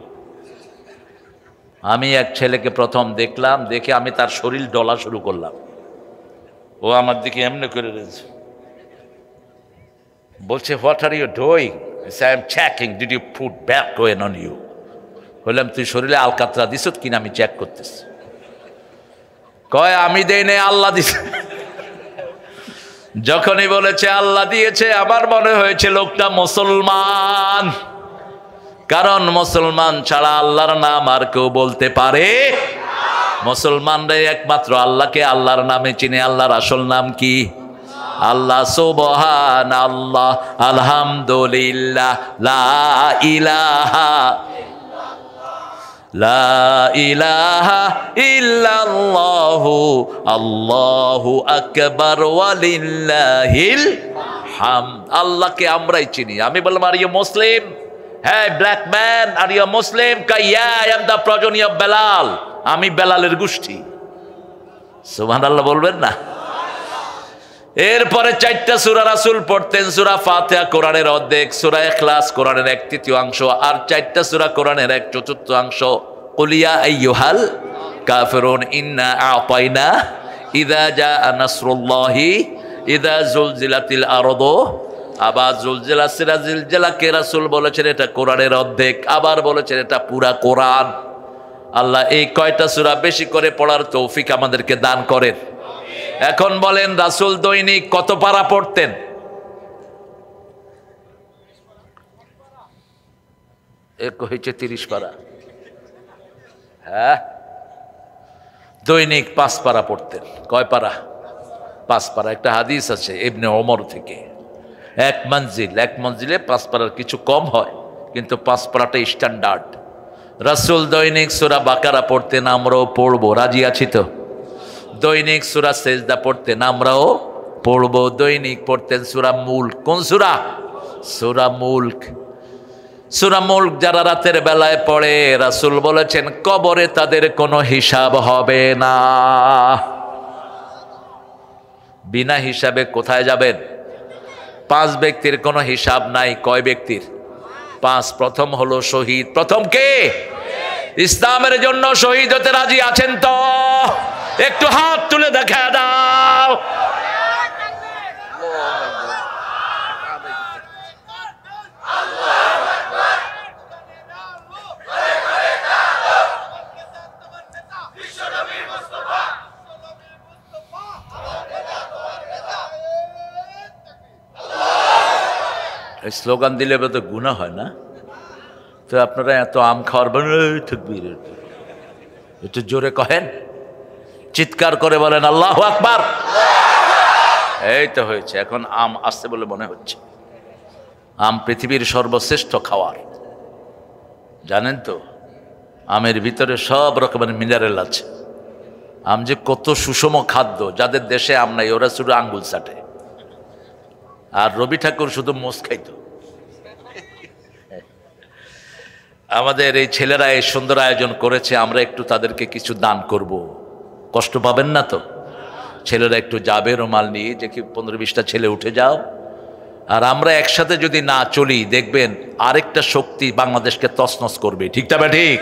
আমি এক ছেলেকে প্রথম দেখলাম, দেখে আমি তার শরীর ডলা শুরু করলাম। ও আমার দিকে এমনি করে রয়েছে, বলছে what are you doing? I am checking, did you put back when on you? বললাম তুই শরীরে আলকাতরা দিস কিনা আমি চেক করতেছি। কয় আমি দেই নাই, আল্লাহ দিছে। যখনই বলেছে আল্লাহ দিয়েছে, আমার মনে হয়েছে লোকটা মুসলমান, কারণ মুসলমান ছাড়া আল্লাহর নাম আর কেউ বলতে পারে। মুসলমানরাই একমাত্র আল্লাহকে আল্লাহর নামে চিনে। আল্লাহর আসল নাম কি? আল্লাহ। সুবহানাল্লাহ, আলহামদুলিল্লাহ, লা ইলাহা লা ইলাহা ইল্লাল্লাহু, আল্লাহু আকবার, ওয়ালিল্লাহিল হামদ। আল্লাহকে আমরাই চিনি। আমি বললাম আর ইউ মুসলিম? হ্যাঁ, black man, are you Muslim? Yeah, I am the progeny of Bilal, আমি বেলালের গোষ্ঠী। সুবহানাল্লাহ বলবেন না? এরপরে 4টা সূরা রাসূল পড়তেন। সূরা ফাতিহা কোরআনের অর্ধেক, সূরা ইখলাস কোরআনের 1/3, আর 4টা সূরা কোরআনের 1/4। কুল ইয়া আইয়ুহাল কাফিরুন ইন্না আ'তাইনা, ইযা জাআ নাসরুল্লাহি, ইযা জুলজিলাতিল আরদু। আবার জুলজিলা সিরা জিলজিলাকে রাসূল বলেছেন এটা কোরআনের অর্ধেক, আবার বলেছেন এটা পুরা কোরআন। আল্লাহ এই কয়টা সূরা বেশি করে পড়ার তৌফিক আমাদেরকে দান করেন। এখন বলেন রাসূল দৈনিক কত পারা পড়তেন? এক হয়েছে 30 পারা। হ্যাঁ, দৈনিক 5 পারা পড়তেন। কয় পারা? 5 পারা। একটা হাদিস আছে ইবনে ওমর থেকে, এক মঞ্জিলে 5 পারার কিছু কম হয়, কিন্তু 5 পারাটা স্ট্যান্ডার্ড। রাসূল দৈনিক সূরা বাকারা পড়তেন, আমরাও পড়বো, রাজি আছি তো? দৈনিক সূরা সেজদা পড়তেন, আমরাও পড়বো। দৈনিক পড়তেন সূরা মুলক। কোন সূরা? সূরা মুলক। সূরা মুলক যারা রাতের বেলায় পড়ে, রাসূল বলেছেন কবরে তাদের কোনো হিসাব হবে না। বিনা হিসাবে কোথায় যাবেন? 5 ব্যক্তির কোনো হিসাব নাই। কয় ব্যক্তির? 5। প্রথম হলো শহীদ। প্রথম কে? ইসলামের জন্য শহীদ হতে রাজি আছেন তো? একটু হাত তুলে দেখা দাও। এই স্লোগান দিলে তো গুনাহ হয় না? তো আপনারা এত আম খাওয়ার থাকবির, একটু জোরে কহেন, চিৎকার করে বলেন আল্লাহু আকবার। এই তো হয়েছে। এখন আম আসছে বলে মনে হচ্ছে। আম পৃথিবীর সর্বশ্রেষ্ঠ খাওয়ার, জানেন তো? আমের ভিতরে সব রকমের মিনারেল আছে। আম যে কত সুষম খাদ্য, যাদের দেশে আম নাই ওরা শুধু আঙ্গুল চাটে। আর রবি ঠাকুর শুধু মোষ খাইত। আমাদের এই ছেলেরা এই সুন্দর আয়োজন করেছে, আমরা একটু তাদেরকে কিছু দান করব। কষ্ট পাবেন না তো? ছেলেরা একটু যাবে রুমাল নিয়ে, যে কি 15-20টা ছেলে উঠে যাও। আর আমরা একসাথে যদি না চলি, দেখবেন আরেকটা শক্তি বাংলাদেশকে তছনছ করবে। ঠিকটা বা ঠিক?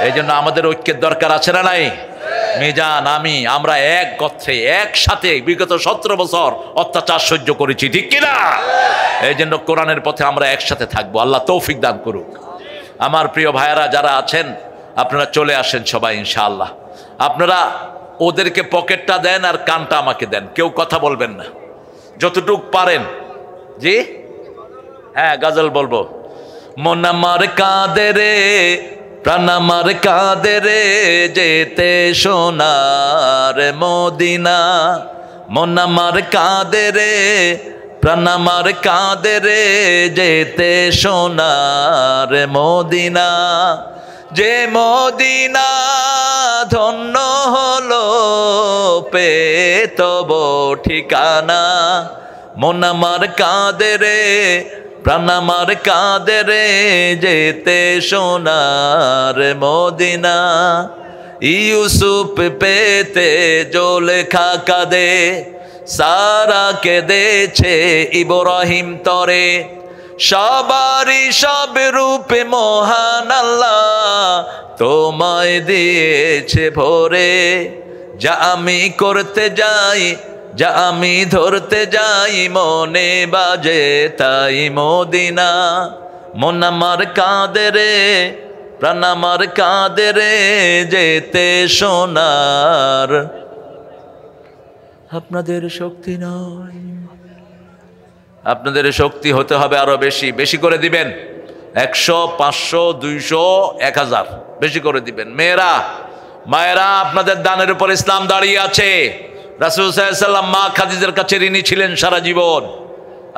এই জন্য আমাদের ঐক্যের দরকার আছে না নাই? মিজান আমরা এক গত্রে একসাথে বিগত 17 বছর অত্যাচার সহ্য করেছি, ঠিক কিনা? এই জন্য কোরআনের পথে আমরা একসাথে থাকবো। আল্লাহ তৌফিক দান করুক। আমার প্রিয় ভাইয়েরা যারা আছেন, আপনারা চলে আসেন সবাই ইনশাআল্লাহ। আপনারা ওদেরকে পকেটটা দেন আর কানটা আমাকে দেন, কেউ কথা বলবেন না, যতটুক পারেন। জি হ্যাঁ, গজল বলবো। মন আমার কাঁদে রে, প্রাণ আমার কাঁদে রে, যেতে সোনার মদিনা। মন আমার কাঁদে রে, প্রাণ আমার কাঁদে রে, যেতে সোনার মদিনা। যে মদিনা ধন্য হলো পেয়ে তব ঠিকানা। মন আমার কাঁদে রে, প্রাণ আমার কাঁদে রে, যেতে সোনার মদিনা। ইউসুফ পেতে জোলেখা কাঁদে, সারা কেঁদেছে ইব্রাহিম তরে। সবারই সব রূপে মহান আল্লাহ তোমায় দিয়েছে ভরে। যা আমি করতে যাই, যা আমি ধরতে যাই, মনে বাজে তাই মদিনা। মন আমার কাঁদে রে, প্রাণ আমার কাঁদে রে, যেতে সোনার। আপনাদের শক্তি নয়, আপনাদের শক্তি হতে হবে আরো বেশি। বেশি করে দিবেন, 100, 500, 200, 1000 বেশি করে দিবেন। মেয়েরা মায়েরা, আপনাদের দানের উপর ইসলাম দাঁড়িয়ে আছে। রাসূল সাল্লাল্লাহু আলাইহি ওয়াসাল্লাম মা খাদিজার কাছে ঋণী ছিলেন সারা জীবন।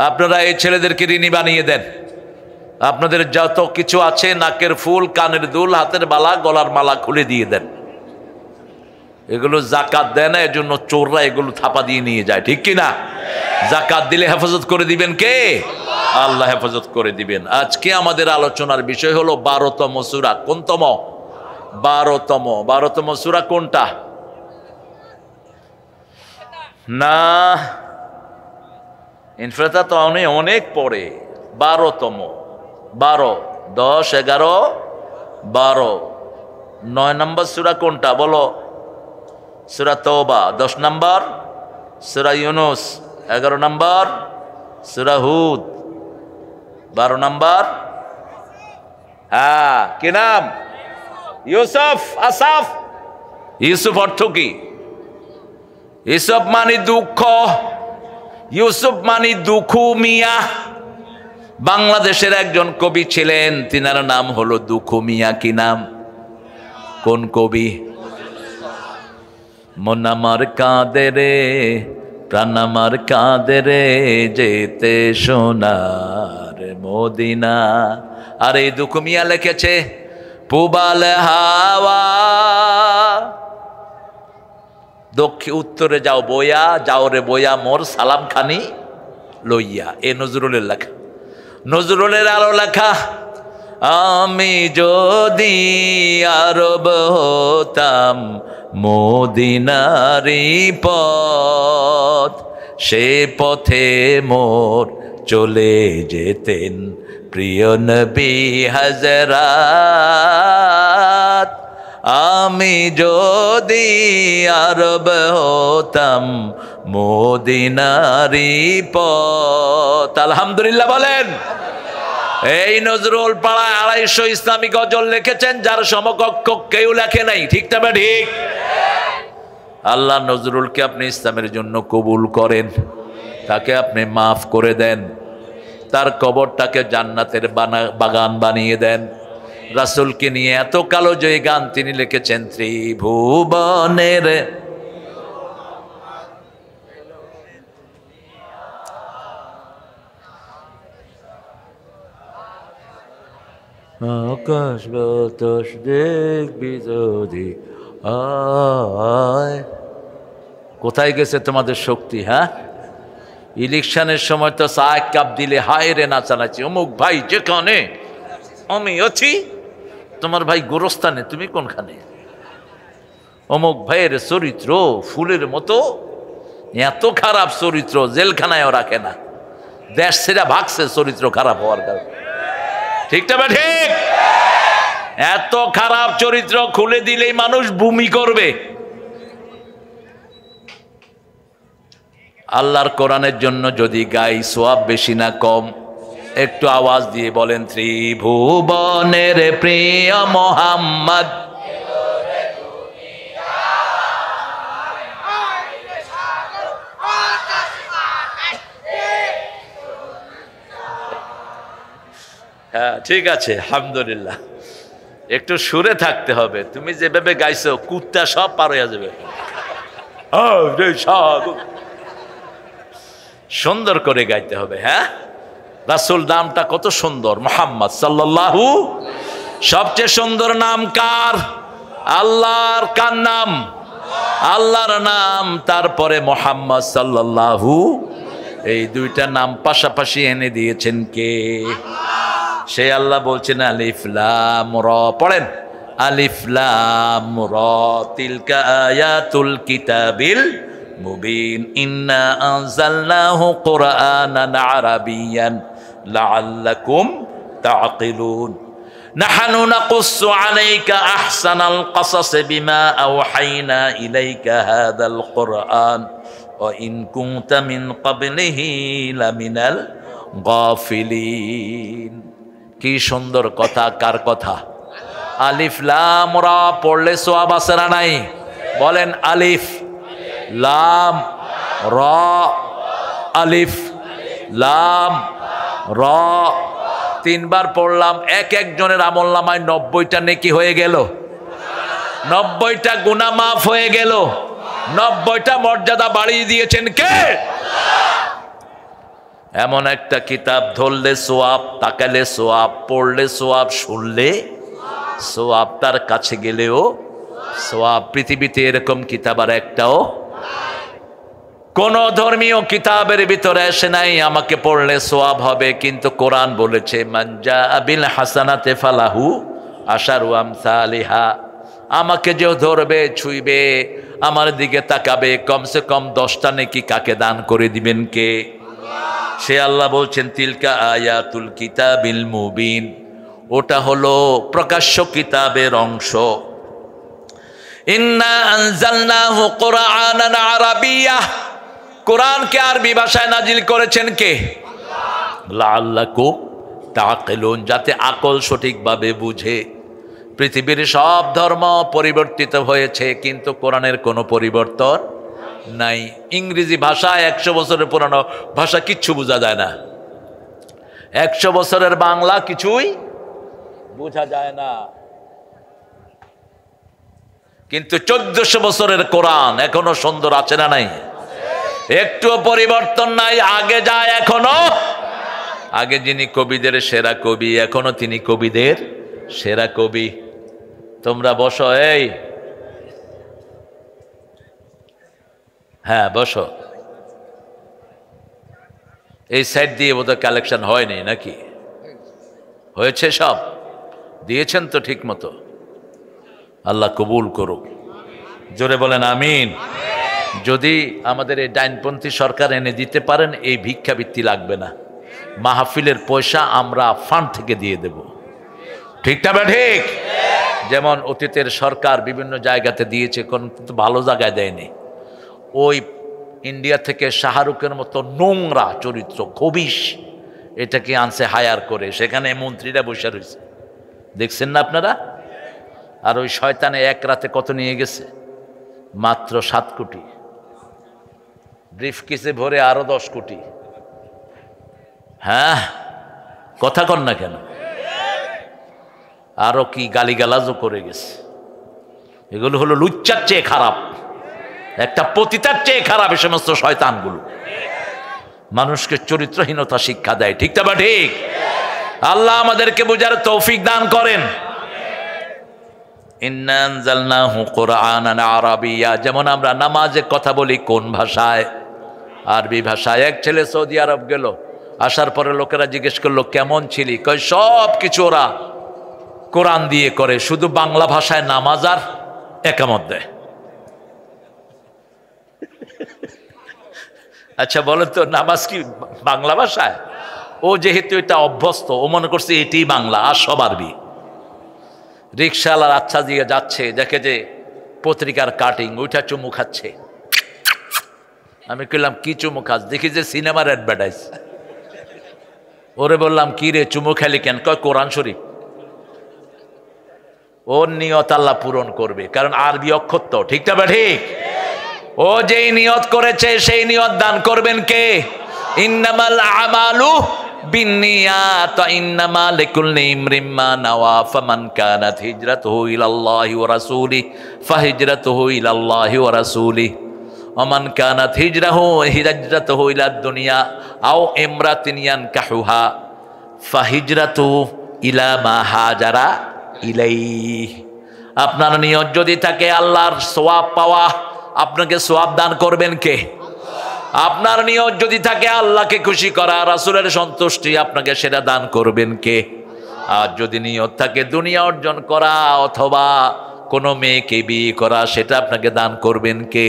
আপনারা এই ছেলেদেরকে ঋণী বানিয়ে দেন। আপনাদের যত কিছু আছে, নাকের ফুল, কানের দুল, হাতের বালা, গলার মালা খুলে দিয়ে দেন। এগুলো জাকাত দেয় না, এজন্য চোররা এগুলো থাপা দিয়ে নিয়ে যায়, ঠিক কিনা? জাকাত দিলে হেফাজত করে দিবেন কে? আল্লাহ হেফাজত করে দিবেন। আজকে আমাদের আলোচনার বিষয় হলো 12তম সূরা। কোনতম? 12তম। 12তম সূরা কোনটা? না, ইনফিতার তো অনেক পরে। 12তম। 12, 10, 11, 12। 9 নম্বর সূরা কোনটা বলো? সূরা তওবা। 10 নম্বর সূরা ইউনূস। 11 নম্বর সূরা হুদ। 12 নম্বর হ্যাঁ, কি নাম? ইউসুফ। আসাফ। ইউসুফ অর্থ কি? ইউসুফ মানে দুঃখ, ইউসুফ মানে দুখু মিয়া। বাংলাদেশের একজন কবি ছিলেন, তিনার নাম হলো দুখু মিয়া। কি নাম? কোন কবি? মন আমার কাঁদে রে, প্রাণ আমার কাঁদে রে, যেতে সোনার মদিনা। আর এই দুখু মিয়া লিখেছে পুবাল হাওয়া, দক্ষিণ উত্তরে যাও বইয়া, যাও রে বইয়া মোর সালাম খানি লইয়া। এ নজরুলের লেখা, নজরুলের আরো লেখা। আমি যদি আরব হতাম, মদিনারি পথ, সে পথে মোর চলে যেতেন প্রিয় নবী হযরত। আমি যদি আরব হতাম, মদিনারি পথ। আলহামদুলিল্লাহ বলেন। এই নজরুল পাড়ায় 250 ইসলামী গজল লিখেছেন, যার সমকক্ষ কেউ লেখে নাই, ঠিক তবে ঠিক? আল্লাহ নজরুলকে আপনি ইসলামের জন্য কবুল করেন, তাকে আপনি মাফ করে দেন, তার কবরটাকে জান্নাতের বাগান বানিয়ে দেন। রাসূলকে নিয়ে এত কালো জয়ী গান তিনি লিখেছেন। ত্রিভুবনের আকাশ বাতাস দেখবি যদি আয়। কোথায় গেছে তোমাদের শক্তি? হ্যাঁ, ইলেকশনের সময় তো চা 1 কাপ দিলে হায় রে নাচানাচি। অমুক ভাই যেখানে আমি আছি, তোমার ভাই গোরস্থানে, তুমি কোনখানে? অমুক ভাইয়ের চরিত্র ফুলের মতো, এত খারাপ চরিত্র জেলখানায়ও রাখে না, দেশ ছেড়ে ভাগছে চরিত্র খারাপ হওয়ার কারণে, ঠিক না ঠিক? এত খারাপ চরিত্র খুলে দিলেই মানুষ বমি করবে। আল্লাহর কোরআনের জন্য যদি গাই সওয়াব বেশি না কম? একটু আওয়াজ দিয়ে বলেন, ত্রিভুবনের প্রিয় মোহাম্মদ। হ্যাঁ ঠিক আছে, আলহামদুলিল্লাহ। একটু সুরে থাকতে হবে। তুমি যেভাবে গাইছো কুত্তা সব পার হয়ে যাবে। সুন্দর করে গাইতে হবে। হ্যাঁ, রাসূল নামটা কত সুন্দর, মুহাম্মদ সাল্লাল্লাহু। সবচেয়ে সুন্দর নাম কার? আল্লাহর। কার নাম? আল্লাহর নাম, তারপরে মুহাম্মদ সাল্লাল্লাহু। এই দুইটা নাম পাশাপাশি এনে দিয়েছেন কে? সে আল্লাহ বলছেন আলিফ লাম র। পড়েন, আলিফ লাম র তিলকা আয়াতুল কিতাবিল মুবিন ইন্না আনজালনাহু কুরআনান আরাবিয়ান লাআল্লাকুম তাআকিলুন নাহনু নাকুসসু আলাইকা আহসানাল কাসাস বিমা আওহাইনা ইলাইকা হাযাল কুরআন ওয়া ইন কুনতা মিন ক্বাবলিহি লামিনাল গাফিলিন। কি সুন্দর কথা! কার কথা? আলিফ লাম রা পড়লে সওয়াব আছে না নাই? বলেন, আলিফ লাম রা, আলিফ লাম রা। তিনবার পড়লাম, এক একজনের আমলনামায় 90টা নেকি হয়ে গেল, 90টা গুনাহ মাফ হয়ে গেল, 90টা মর্যাদা বাড়িয়ে দিয়েছেন কে? এমন একটা কিতাব ধরলে সোয়াব, তাকালে সোয়াব, পড়লে সোয়াব, শুনলে সোয়াব, তার কাছে গেলেও সোয়াব। পৃথিবীতে এরকম কিতাব আর একটাও কোন ধর্মীয় কিতাবের ভিতরে আসে নাই আমাকে পড়লে সোয়াব হবে। কিন্তু কোরআন বলেছে মান জাআ বিল হাসানাতি ফালাহু আশারু আমসালিহা। আমাকে যে ধরবে, ছুঁইবে, আমার দিকে তাকাবে, কমসে কম 10টা নেকি কাকে দান করে দিবেন কে? সে আল্লাহ বলছেন তিলকা আয়াতুল কিতাবিল মুবিন। ওটা হলো প্রকাশ্য কিতাবের অংশ। ইন্না আনজালনাহু কুরআনান আরাবিয়্যা। কোরআনকে আরবি ভাষায় নাজিল করেছেন কে? লাআল্লাকুম তাআকিলুন, যাতে আকল সঠিকভাবে বুঝে। পৃথিবীর সব ধর্ম পরিবর্তিত হয়েছে, কিন্তু কোরআনের কোনো পরিবর্তন নাই। ইংরেজি ভাষা 100 বছরের পুরানো ভাষা, কিচ্ছু বোঝা যায় না। 100 বছরের বাংলা কিছুই বোঝা যায় না। কিন্তু 1400 বছরের কোরআন এখনো সুন্দর আছে না নাই? একটুও পরিবর্তন নাই। আগে যায় এখনো। আগে যিনি কবিদের সেরা কবি, এখনো তিনি কবিদের সেরা কবি। তোমরা বসো, এই হ্যাঁ বসো। এই সাইড দিয়ে বোধহয় কালেকশন হয়নি নাকি? হয়েছে? সব দিয়েছেন তো ঠিক মতো? আল্লাহ কবুল করুক। জোরে বলেন আমিন। যদি আমাদের এই ডাইনপন্থী সরকার এনে দিতে পারেন, এই ভিক্ষাবৃত্তি লাগবে না। মাহফিলের পয়সা আমরা ফান্ড থেকে দিয়ে দেব। ঠিক না বা ঠিক? যেমন অতীতের সরকার বিভিন্ন জায়গাতে দিয়েছে, কোন ভালো জায়গায় দেয়নি। ওই ইন্ডিয়া থেকে শাহরুখের মতো নোংরা চরিত্র, খবিশ, এটাকে আনছে হায়ার করে, সেখানে মন্ত্রীরা বসে রয়েছে, দেখছেন না আপনারা? আর ওই শয়তানে এক রাতে কত নিয়ে গেছে? মাত্র 7 কোটি। ব্রিফকেসে ভরে আরো 10 কোটি। হ্যাঁ, কথা কন না কেন? আরো কি গালিগালাজও করে গেছে। এগুলো হলো লুচ্চার চেয়ে খারাপ, একটা পতিতার চেয়ে খারাপ এই সমস্ত শয়তানগুলো। মানুষকে চরিত্রহীনতা শিক্ষা দেয়। ঠিক না ঠিক? আল্লাহ আমাদেরকে বুঝার তৌফিক দান করেন। ইন্না আনজালনাহু কুরআনান আরাবিয়্যা। যেমন আমরা নামাজে কথা বলি কোন ভাষায়? আরবি ভাষায়। এক ছেলে সৌদি আরব গেল, আসার পরে লোকেরা জিজ্ঞেস করলো কেমন ছিলি? কয় সব কিছু ওরা কোরআন দিয়ে করে, শুধু বাংলা ভাষায় নামাজ আর একামত দেয়। আচ্ছা বলেন তো, নামাজ কি বাংলা ভাষায়? ও যেহেতু এটা অভ্যস্ত, ও মনে করছে এটি বাংলা আর সব আরবি। রিক্সাওয়ালার আচ্ছা দিয়ে যাচ্ছে, দেখে যে পত্রিকার কাটিং, ওইটা চুমু খাচ্ছে। আমি কইলাম কি চুমু খাস? দেখি যে সিনেমার অ্যাডভার্টাইজ। ওরে বললাম কি রে চুমু খেলি কেন? কয় কোরআন শরীফ। ওর নিয়ত আল্লাহ পূরণ করবে, কারণ আরবি অক্ষর তো, ঠিক না বা ঠিক? ও যেই নিয়ত করেছে সেই নিয়ত দান করবেন কে? ইন্নামাল আমালু বিন্নিয়াত ওয়া ইন্নামা লিকুল্লি ইমরিম মা নাওয়া ফামান কানাত হিজরাতুহু ইলাল্লাহি ওয়া রাসূলিহি ফাহিজরাতুহু ইলাল্লাহি ওয়া রাসূলিহি ওয়া মান কানাত হিজরাতুহু ইলাদ দুনিয়া আও ইমরাতিন ইয়ানকাহুহা ফাহিজরাতুহু ইলা মা হাজারা ইলাইহি। আপনার নিয়ত যদি থাকে আল্লাহর সওয়াব পাওয়া, আপনাকে সওয়াব দান করবেন কে? আপনার নিয়ত যদি থাকে আল্লাহকে খুশি করা, রাসূলের সন্তুষ্টি, আপনাকে সেটা দান করবেন কে? আর যদি নিয়ত থাকে দুনিয়া অর্জন করা অথবা কোনো মেয়েকে বিয়ে করা, সেটা আপনাকে দান করবেন কে?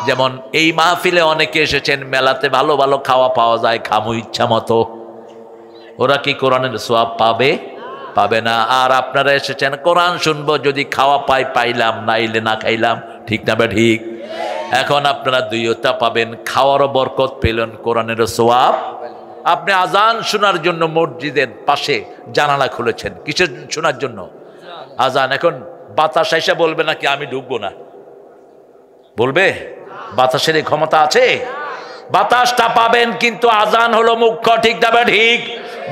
যেমন এই মাহফিলে অনেকে এসেছেন, মেলাতে ভালো ভালো খাওয়া পাওয়া যায়, খামু ইচ্ছা মতো। ওরা কি কোরআনের সওয়াব পাবে? পাবে না। আর আপনারা এসেছেন কোরআন শুনবো, যদি খাওয়া পাই পাইলাম, নাইলে না খাইলাম, ঠিক না বা ঠিক? এখন আপনারা দুইটা পাবেন, খাওয়ারও বরকত পেলেন, কোরআনেরও সওয়াব। আপনি আজান শোনার জন্য মসজিদের পাশে জানালা খুলেছেন, কিসের শোনার জন্য? আজান। এখন বাতাস এসে বলবে নাকি আমি ঢুকবো না? বলবে? বাতাসের এই ক্ষমতা আছে? বাতাসটা পাবেন, কিন্তু আজান হলো মুখ্য, ঠিক না বা ঠিক?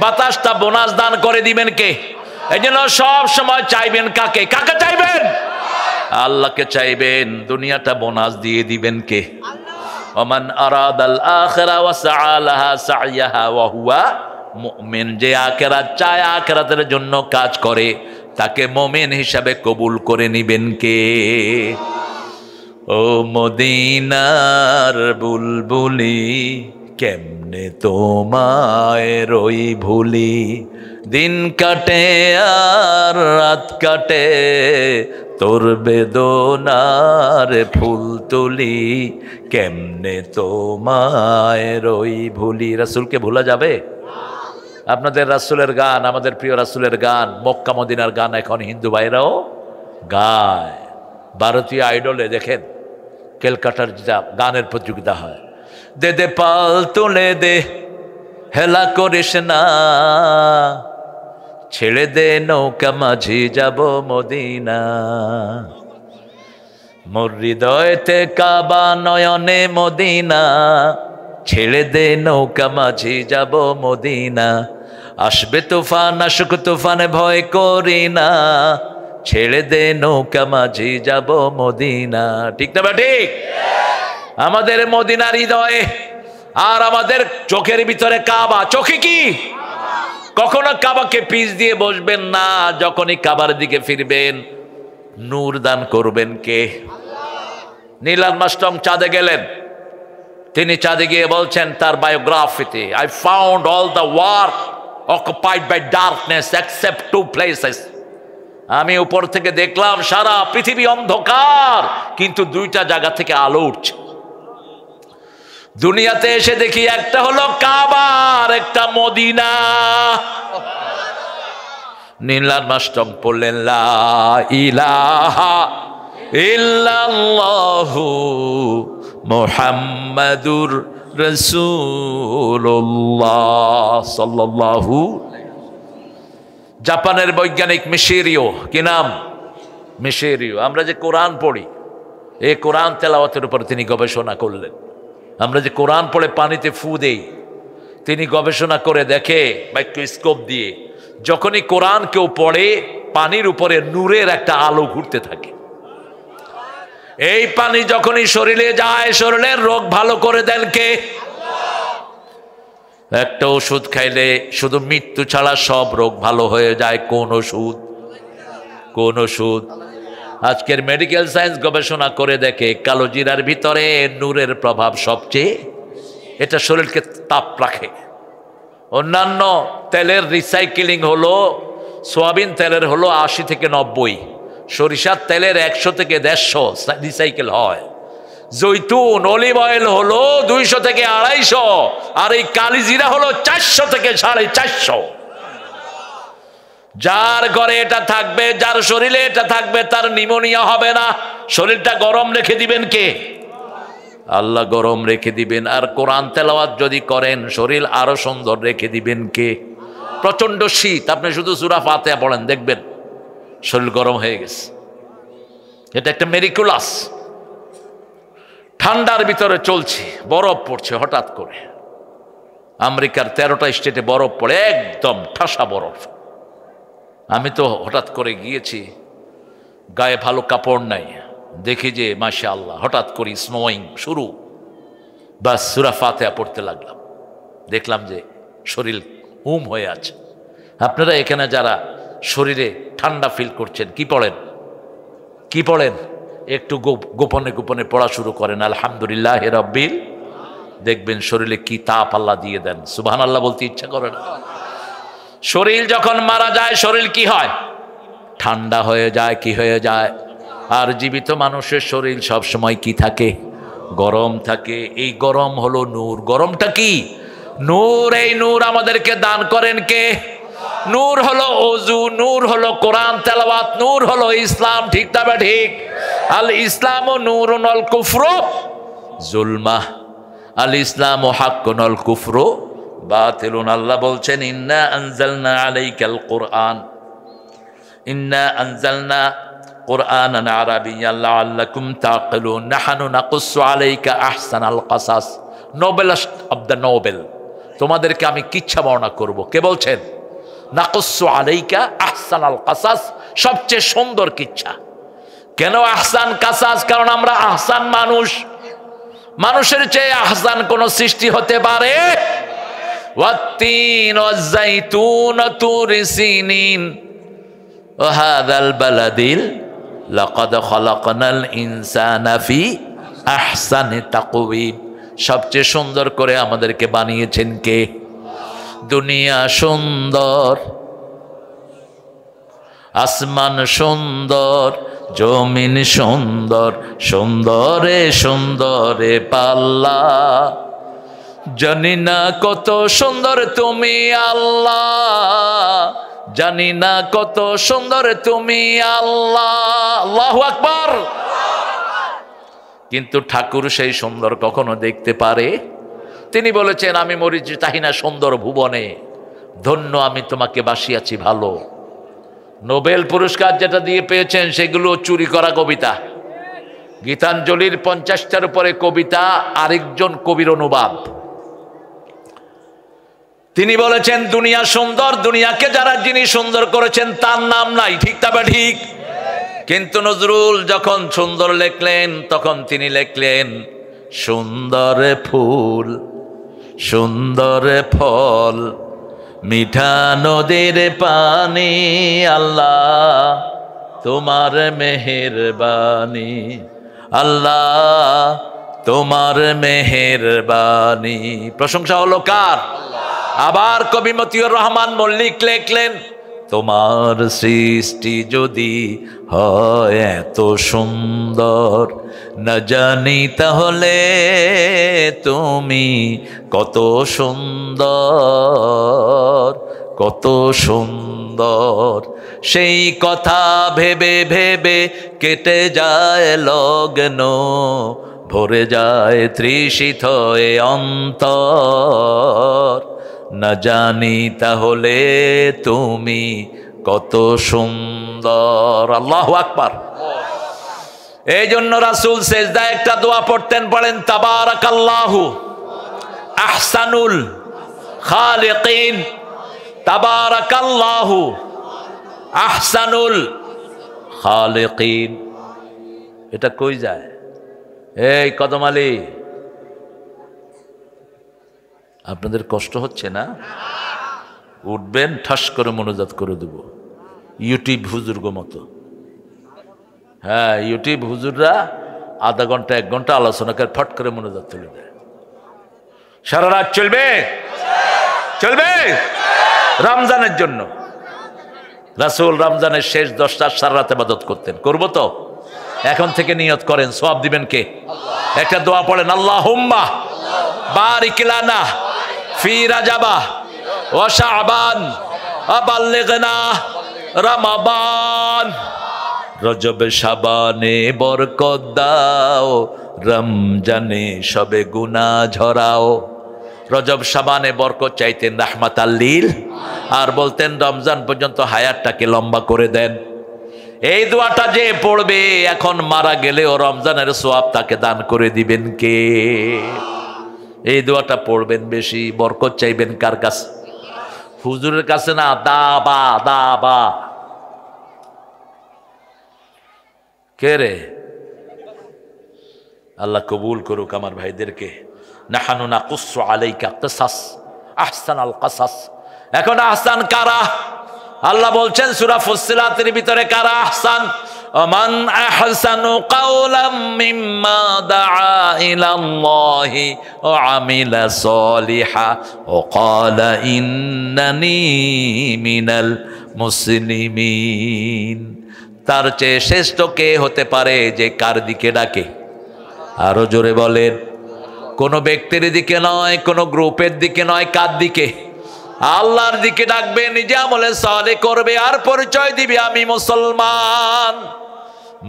বাতাসটা বোনাস দান করে দিবেন কে? এই জন্য সব সময় চাইবেন কাকে? কাকে চাইবেন? আল্লাহকে চাইবেন। দুনিয়াটা বোনাস দিয়ে দিবেন কে? ওমান আরাদাল আখিরা ওয়া সাআ লাহা সাইয়াহা ওয়া হুয়া মুমিন। যে আখিরাত চায়, আখিরাতের জন্য কাজ করে, তাকে মুমিন হিসাবে কবুল করে নিবেন কে? ও মদিনার বুলবুলি, কেমনে তোমায় রই ভুলি, দিন কাটে আর রাত কাটে, তোর বেদনার ফুল তুলি, কেমনে তোমায় রই ভুলি। রাসূলকে ভোলা যাবে? আপনাদের রাসূলের গান, আমাদের প্রিয় রাসূলের গান, মক্কা মদিনার গান এখন হিন্দু ভাইরাও গায়। ভারতীয় আইডলে দেখেন, ক্যালকাটার যেটা গানের প্রতিযোগিতা হয়, দে দে পাল তুলে দে, হেলা করিস না, ছেড়ে দে নৌকা মাঝি যাব মদিনা, মোর হৃদয়তে কাবা নয়নে মদিনা, ছেড়ে দে নৌকা মাঝি যাব মদিনা, আসবে তুফান আসুক তুফানে ভয় করি না, ছেড়ে দে নৌকা মাঝি যাব মদিনা। ঠিক না বা ঠিক? আমাদের মদিনার হৃদয়ে আর আমাদের চোখের ভিতরে কাবা। চোখে কি? কখনো কাবাকে পিছ দিয়ে বসবেন না। যখনই কাবার দিকে ফিরবেন, নূর দান করবেন কে? নীল আর্মস্ট্রং চাঁদে গেলেন, তিনি চাঁদে গিয়ে বলছেন তার বায়োগ্রাফিতে, I found all the work occupied by darkness except 2 places. আমি উপর থেকে দেখলাম সারা পৃথিবী অন্ধকার, কিন্তু 2টা জায়গা থেকে আলো উঠছে। দুনিয়াতে এসে দেখি একটা হলো কাবা আর একটা মদিনা। নীল আর্মস্ট্রং পড়লেন লা ইলাহা ইল্লাল্লাহু মুহাম্মাদুর রাসূলুল্লাহ সাল্লাল্লাহু। জাপানের বৈজ্ঞানিক মিশেরিও, কি নাম? মিশেরিও। আমরা যে কোরআন পড়ি, এই কোরআন তেলাওয়াতের উপর তিনি গবেষণা করলেন। আমরা যে কোরআন পড়ে পানিতে ফু দেই, তিনি গবেষণা করে দেখে মাইক্রোস্কোপ দিয়ে, যখনই কোরআন কেউ পড়ে, পানির উপরে নূরের একটা আলো ঘুরতে থাকে। এই পানি যখনই শরীরে যায়, শরীরের রোগ ভালো করে দেন কে? একটা ওষুধ খাইলে শুধু মৃত্যু ছাড়া সব রোগ ভালো হয়ে যায়। কোন ওষুধ? কোন ওষুধ? আজকের মেডিকেল সায়েন্স গবেষণা করে দেখে কালো জিরার ভিতরে নূরের প্রভাব সবচেয়ে, এটা শরীরকে তাপ রাখে। অন্যান্য তেলের রিসাইকেলিং হলো, সোয়াবিন তেলের হলো 80 থেকে 90, সরিষার তেলের 100 থেকে 150 রিসাইকেল হয়। জৈতুন অলিভ অয়েল হলো 200 থেকে 250, আর এই কালি জিরা হলো 400 থেকে 450। যার ঘরে এটা থাকবে, যার শরীরে এটা থাকবে, তার নিউমোনিয়া হবে না। শরীরটা গরম রেখে দিবেন কে? আল্লাহ গরম রেখে দিবেন। আর কোরআন তেলাওয়াত যদি করেন শরীর আরো সুন্দর রেখে দিবেন কে? প্রচন্ড শীত, আপনি শুধু সূরা ফাতিহা পড়েন, দেখবেন শরীর গরম হয়ে গেছে। এটা একটা মেরিকুলাস। ঠান্ডার ভিতরে চলছি, বরফ পড়ছে হঠাৎ করে। আমেরিকার 13টা স্টেটে বরফ পড়ে, একদম ঠাসা বরফ। আমি তো হঠাৎ করে গিয়েছি, গায়ে ভালো কাপড় নাই, দেখি যে মাশাআল্লাহ হঠাৎ করে স্নোয়িং শুরু। বাস সূরা ফাতিহা পড়তে লাগলাম, দেখলাম যে শরীর উম হয়ে আছে। আপনারা এখানে যারা শরীরে ঠান্ডা ফিল করছেন কি পড়েন? কি পড়েন? একটু গোপনে গোপনে পড়া শুরু করেন আলহামদুলিল্লাহ রাব্বিল, দেখবেন শরীরে কি তাপ আল্লাহ দিয়ে দেন। সুবহানাল্লাহ বলতে ইচ্ছা করে না? শরীর যখন মারা যায় শরীর কি হয়? ঠান্ডা হয়ে যায়। কি হয়ে যায়? আর জীবিত মানুষের শরীর সব সময় কি থাকে? গরম থাকে। এই গরম হলো নূর। গরমটা কি? নূর। এই নূর আমাদেরকে দান করেন কে? নূর হলো ওযু, নূর হলো কোরআন তেলাওয়াত, নূর হলো ইসলাম। ঠিক তবে ঠিক। আল ইসলামু নূরুন আল কুফরু যুলমাহ, আল ইসলামু হাক্কুন আল কুফরু বাতিলুন। আল্লাহ বলছেন ইন্না আনজালনা আলাইকাল কুরআন, ইন্না আনজালনা কুরআনান আরাবিয়্যান লাআল্লাকুম তাআকিলুন, নাহনু নাকুসসু আলাইকা আহসানাল কাসাস। নোবেলেস্ট অফ দ্য নোবেল, তোমাদেরকে আমি কিচ্ছা বর্ণনা করব। কে বলছেন? নাকুসসু আলাইকা আহসানাল কাসাস, সবচেয়ে সুন্দর কিচ্ছা। কেন আহসান কাসাস? কারণ আমরা আহসান মানুষ। মানুষের চেয়ে আহসান কোন সৃষ্টি হতে পারে? ওয়াত্তিন ওয়াজ্জাইতুন তুরি সিনিন ওয়া হাযাল বালাদিল লাকাদ খালাকনাল ইনসানা ফি আহসানি তাকওয়িম। সবচেয়ে সুন্দর করে আমাদেরকে বানিয়েছেন কে? দুনিয়া সুন্দর, আসমান সুন্দর, জমিন সুন্দর, সুন্দরে সুন্দরে পাল্লা। জানি না কত সুন্দর তুমি আল্লাহ, জানি না কত সুন্দর তুমি আল্লাহ। আল্লাহু আকবার। কিন্তু ঠাকুর সেই সুন্দর কখনো দেখতে পারে? তিনি বলেছেন আমি মরিচি তাহিনা সুন্দর ভুবনে, ধন্য আমি তোমাকে বাসিয়াছি ভালো। নোবেল পুরস্কার যেটা দিয়ে পেয়েছেন সেগুলো চুরি করা কবিতা। গীতাঞ্জলির 50টার উপরে কবিতা আরেকজন কবির অনুবাদ। তিনি বলেছেন দুনিয়া সুন্দর, দুনিয়াকে যারা যিনি সুন্দর করেছেন তার নাম নাই। ঠিক তবে ঠিক। কিন্তু নজরুল যখন সুন্দর লিখলেন তখন তিনি লিখলেন সুন্দর ফুল, সুন্দর ফল, মিঠা নদীর পানি, আল্লাহ তোমার মেহেরবানি, আল্লাহ তোমার মেহেরবানি। প্রশংসা হলো কার? আবার কবি মতিউর রহমান মল্লিক লিখলেন তোমার সৃষ্টি যদি হয় এত সুন্দর, না জানি তাহলে তুমি কত সুন্দর, কত সুন্দর। সেই কথা ভেবে ভেবে কেটে যায় লগ্ন, ভরে যায় তৃষিত এ অন্তর, না জানি তাহলে তুমি কত সুন্দর। আল্লাহু আকবার। এই জন্য রাসূল সেজদায় একটা দোয়া পড়তেন, পড়েন তাবারাকাল্লাহু আহসানুল খালিকিন, তাবারাকাল্লাহু আহসানুল খালিকিন। এটা কই যায়? এই কদম আলী, আপনাদের কষ্ট হচ্ছে না? উঠবেন, ঠাস করে মনোজাত করে দেব ইউটিউব হুজুর গো মতো। হ্যাঁ, ইউটিউব হুজুররা আধা ঘন্টা 1 ঘন্টা আলোচনা করে ফট করে মনোজাত তুলে দেয়। সারা রাত চলবে, চলবে রমজানের জন্য। রাসূল রমজানের শেষ 10টা সারা রাত ইবাদত করতেন। করব তো? এখন থেকে নিয়ত করেন, সওয়াব দিবেন কে? একটা দোয়া পড়েন, আল্লাহুম্মা বারিক লানা ফি রাজাবা ওয়া শাবান ওয়া বাল্লিগনা রমাদান। রজব শাবানে বরকত দাও, রমজানে সবে গুনাহ ঝরাও। রজব শাবানে বরকত চাইতেন রাহমাতাল লিল, আর বলতেন রমজান পর্যন্ত হায়াতটাকে লম্বা করে দেন। এই দোয়াটা যে পড়বে এখন মারা গেলেও রমজানের সোয়াব তাকে দান করে দিবেন কে? এই দোয়াটা পড়বেন, বেশি বরকত চাইবেন কার কাছে? হুজুরের কাছে না, দাবা দাবা। কে রে? আল্লাহ কবুল করুক আমার ভাইদেরকে। নাহানু নাকুসসু আলাইকা কিসাস আহসানাল কিসাস। এখন আহসান কারা? আল্লাহ বলছেন সূরা ফুসসিলাতের ভিতরে, কারা আহসান? ওমান আহসানু কাওলাম মিম্মা দাআ ইলাল্লাহি ওয়া আমিলা সলিহা ওয়া ক্বালা ইন্নানি মিনাল মুসলিমিন। তার চেয়ে শ্রেষ্ঠ কে হতে পারে যে কার দিকে ডাকে? আরো জোরে বলেন। কোন ব্যক্তির দিকে নয়, কোন গ্রুপের দিকে নয়, কার দিকে? আল্লাহর দিকে ডাকবে, নিজে আমলে সালেহ করবে, আর পরিচয় দিবে আমি মুসলমান,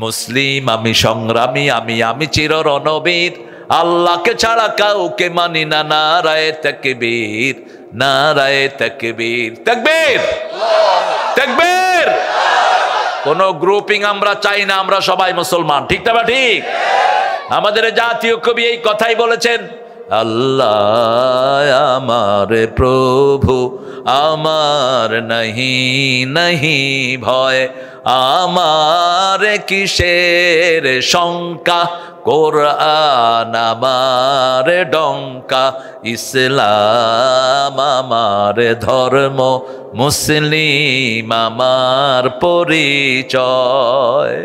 মুসলিম, আমি সংগ্রামী, আমি চির রণবীর, আল্লাহকে ছাড়া কাউকে মানি না। নারায়ে তাকবীর, নারায়ে তাকবীর, তাকবীর, তাকবীর। কোন গ্রুপিং আমরা চাই না, আমরা সবাই মুসলমান। ঠিক না? ঠিক। আমাদের জাতীয় কবি এই কথাই বলেছেন, আল্লাহ আমার প্রভু, আমার নাহি নাহি ভয়, আমার কিসের শঙ্কা, কোরআন আমার ডঙ্কা, ইসলাম আমার ধর্ম, মুসলিম আমার পরিচয়।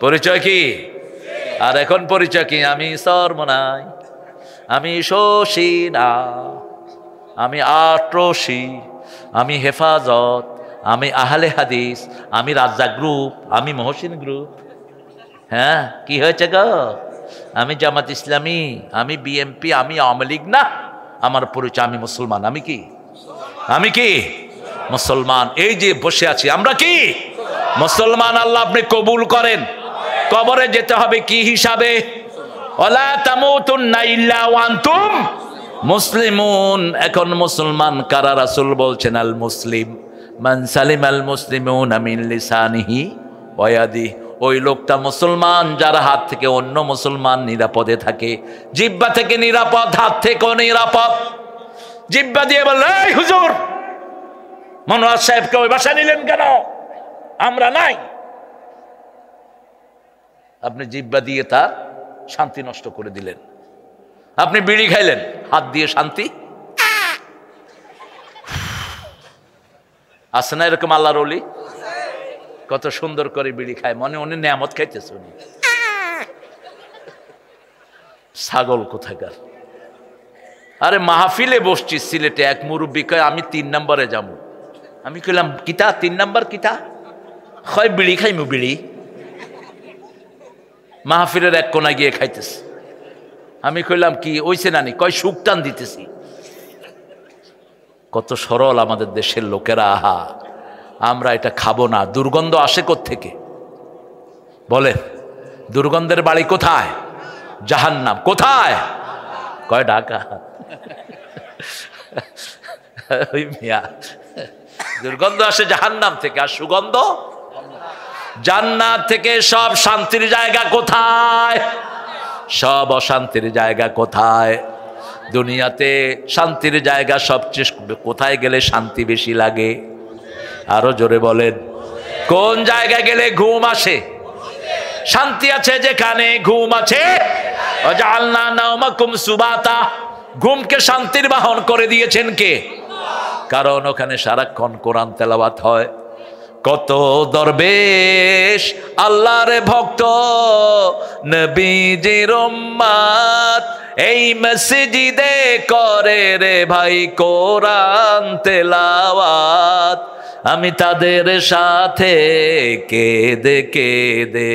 পরিচয় কি? আর এখন পরিচয় কি? আমি সরমনাই, আমি শোষিনা, আমি আট্রসি, আমি হেফাজত, আমি আহলে হাদিস, আমি রাজ্জাক গ্রুপ, আমি মহসিন গ্রুপ। হ্যাঁ, কি হয়েছে গো? আমি জামাত ইসলামী, আমি বিএমপি, আমি আওয়ামী লীগ না। আমার পরিচয় আমি মুসলমান। আমি কি? আমি কি? মুসলমান। এই যে বসে আছি আমরা কি? মুসলমান। আল্লাহ আপনি কবুল করেন। কবরে যেতে হবে কি হিসাবে? ওয়ালা তামুতুন্না ইল্লা ওয়া আনতুম মুসলিমুন। এখন মুসলমান কারা? রাসূল বলছেন আল মুসলিম মান সালিমাল মুসলিমুনা মিন লিসানিহি ওয়া ইয়াদিহি। ওই লোকটা মুসলমান যার হাত থেকে অন্য মুসলমান নিরাপদে থাকে। জিহ্বা থেকে নিরাপদ, হাত থেকেও নিরাপদ। জিহ্বা দিয়ে বলল, এই হুজুর, মনোয়ার সাহেবকে ওই বাসা নিলেন কেন? আমরা নাই। আপনি জিহ্বা দিয়ে তার শান্তি নষ্ট করে দিলেন। আপনি বিড়ি খাইলেন, হাত দিয়ে শান্তি আছে না? এরকম আল্লাহর ওলি কত সুন্দর করে বিড়ি খায়, মনে উনি নেয়ামত খাইতেছে। উনি ছাগল কোথাকার। আরে মাহফিলে বসছি সিলেটে, এক মুরব্বী কয় আমি 3 নম্বরে যাবো। আমি কইলাম কিতা 3 নম্বর কিতা? হয় বিড়ি খাইমু, বিড়ি। মাহফিলের এক কোনায় গিয়ে খাইতেছে। আমি কইলাম কি ওইছে নানি? কয় সুকটান দিতেছি। কত সরল আমাদের দেশের লোকেরা। আহা, আমরা এটা খাবো না। দুর্গন্ধ আসে কোত্থেকে বলেন? দুর্গন্ধের বাড়ি কোথায়? জাহান্নাম। কোথায়? কয় ঢাকা। ওই মিয়া, দুর্গন্ধ আসে জাহান্নাম থেকে, আর সুগন্ধ জান্নাত থেকে। সব শান্তির জায়গা কোথায়? সব অশান্তির জায়গা কোথায়? দুনিয়াতে শান্তির জায়গা সবচেয়ে কোথায় গেলে শান্তি বেশি লাগে? আরো জোরে বলেন। কোন জায়গায় গেলে ঘুম আসে? শান্তি আছে যেখানে ঘুম আছে। ওয়াজআলনা নাওমাকুম সুবাতা। ঘুমকে শান্তির বাহন করে দিয়েছেন কে? কারণ ওখানে সারাক্ষণ কোরআন তেলাওয়াত হয়। কত দরবেশ আল্লাহর ভক্ত, নবীজির উম্মত এই মসজিদে করে রে ভাই কোরআন তেলাওয়াত। আমি তাদের সাথে কেঁদে কেঁদে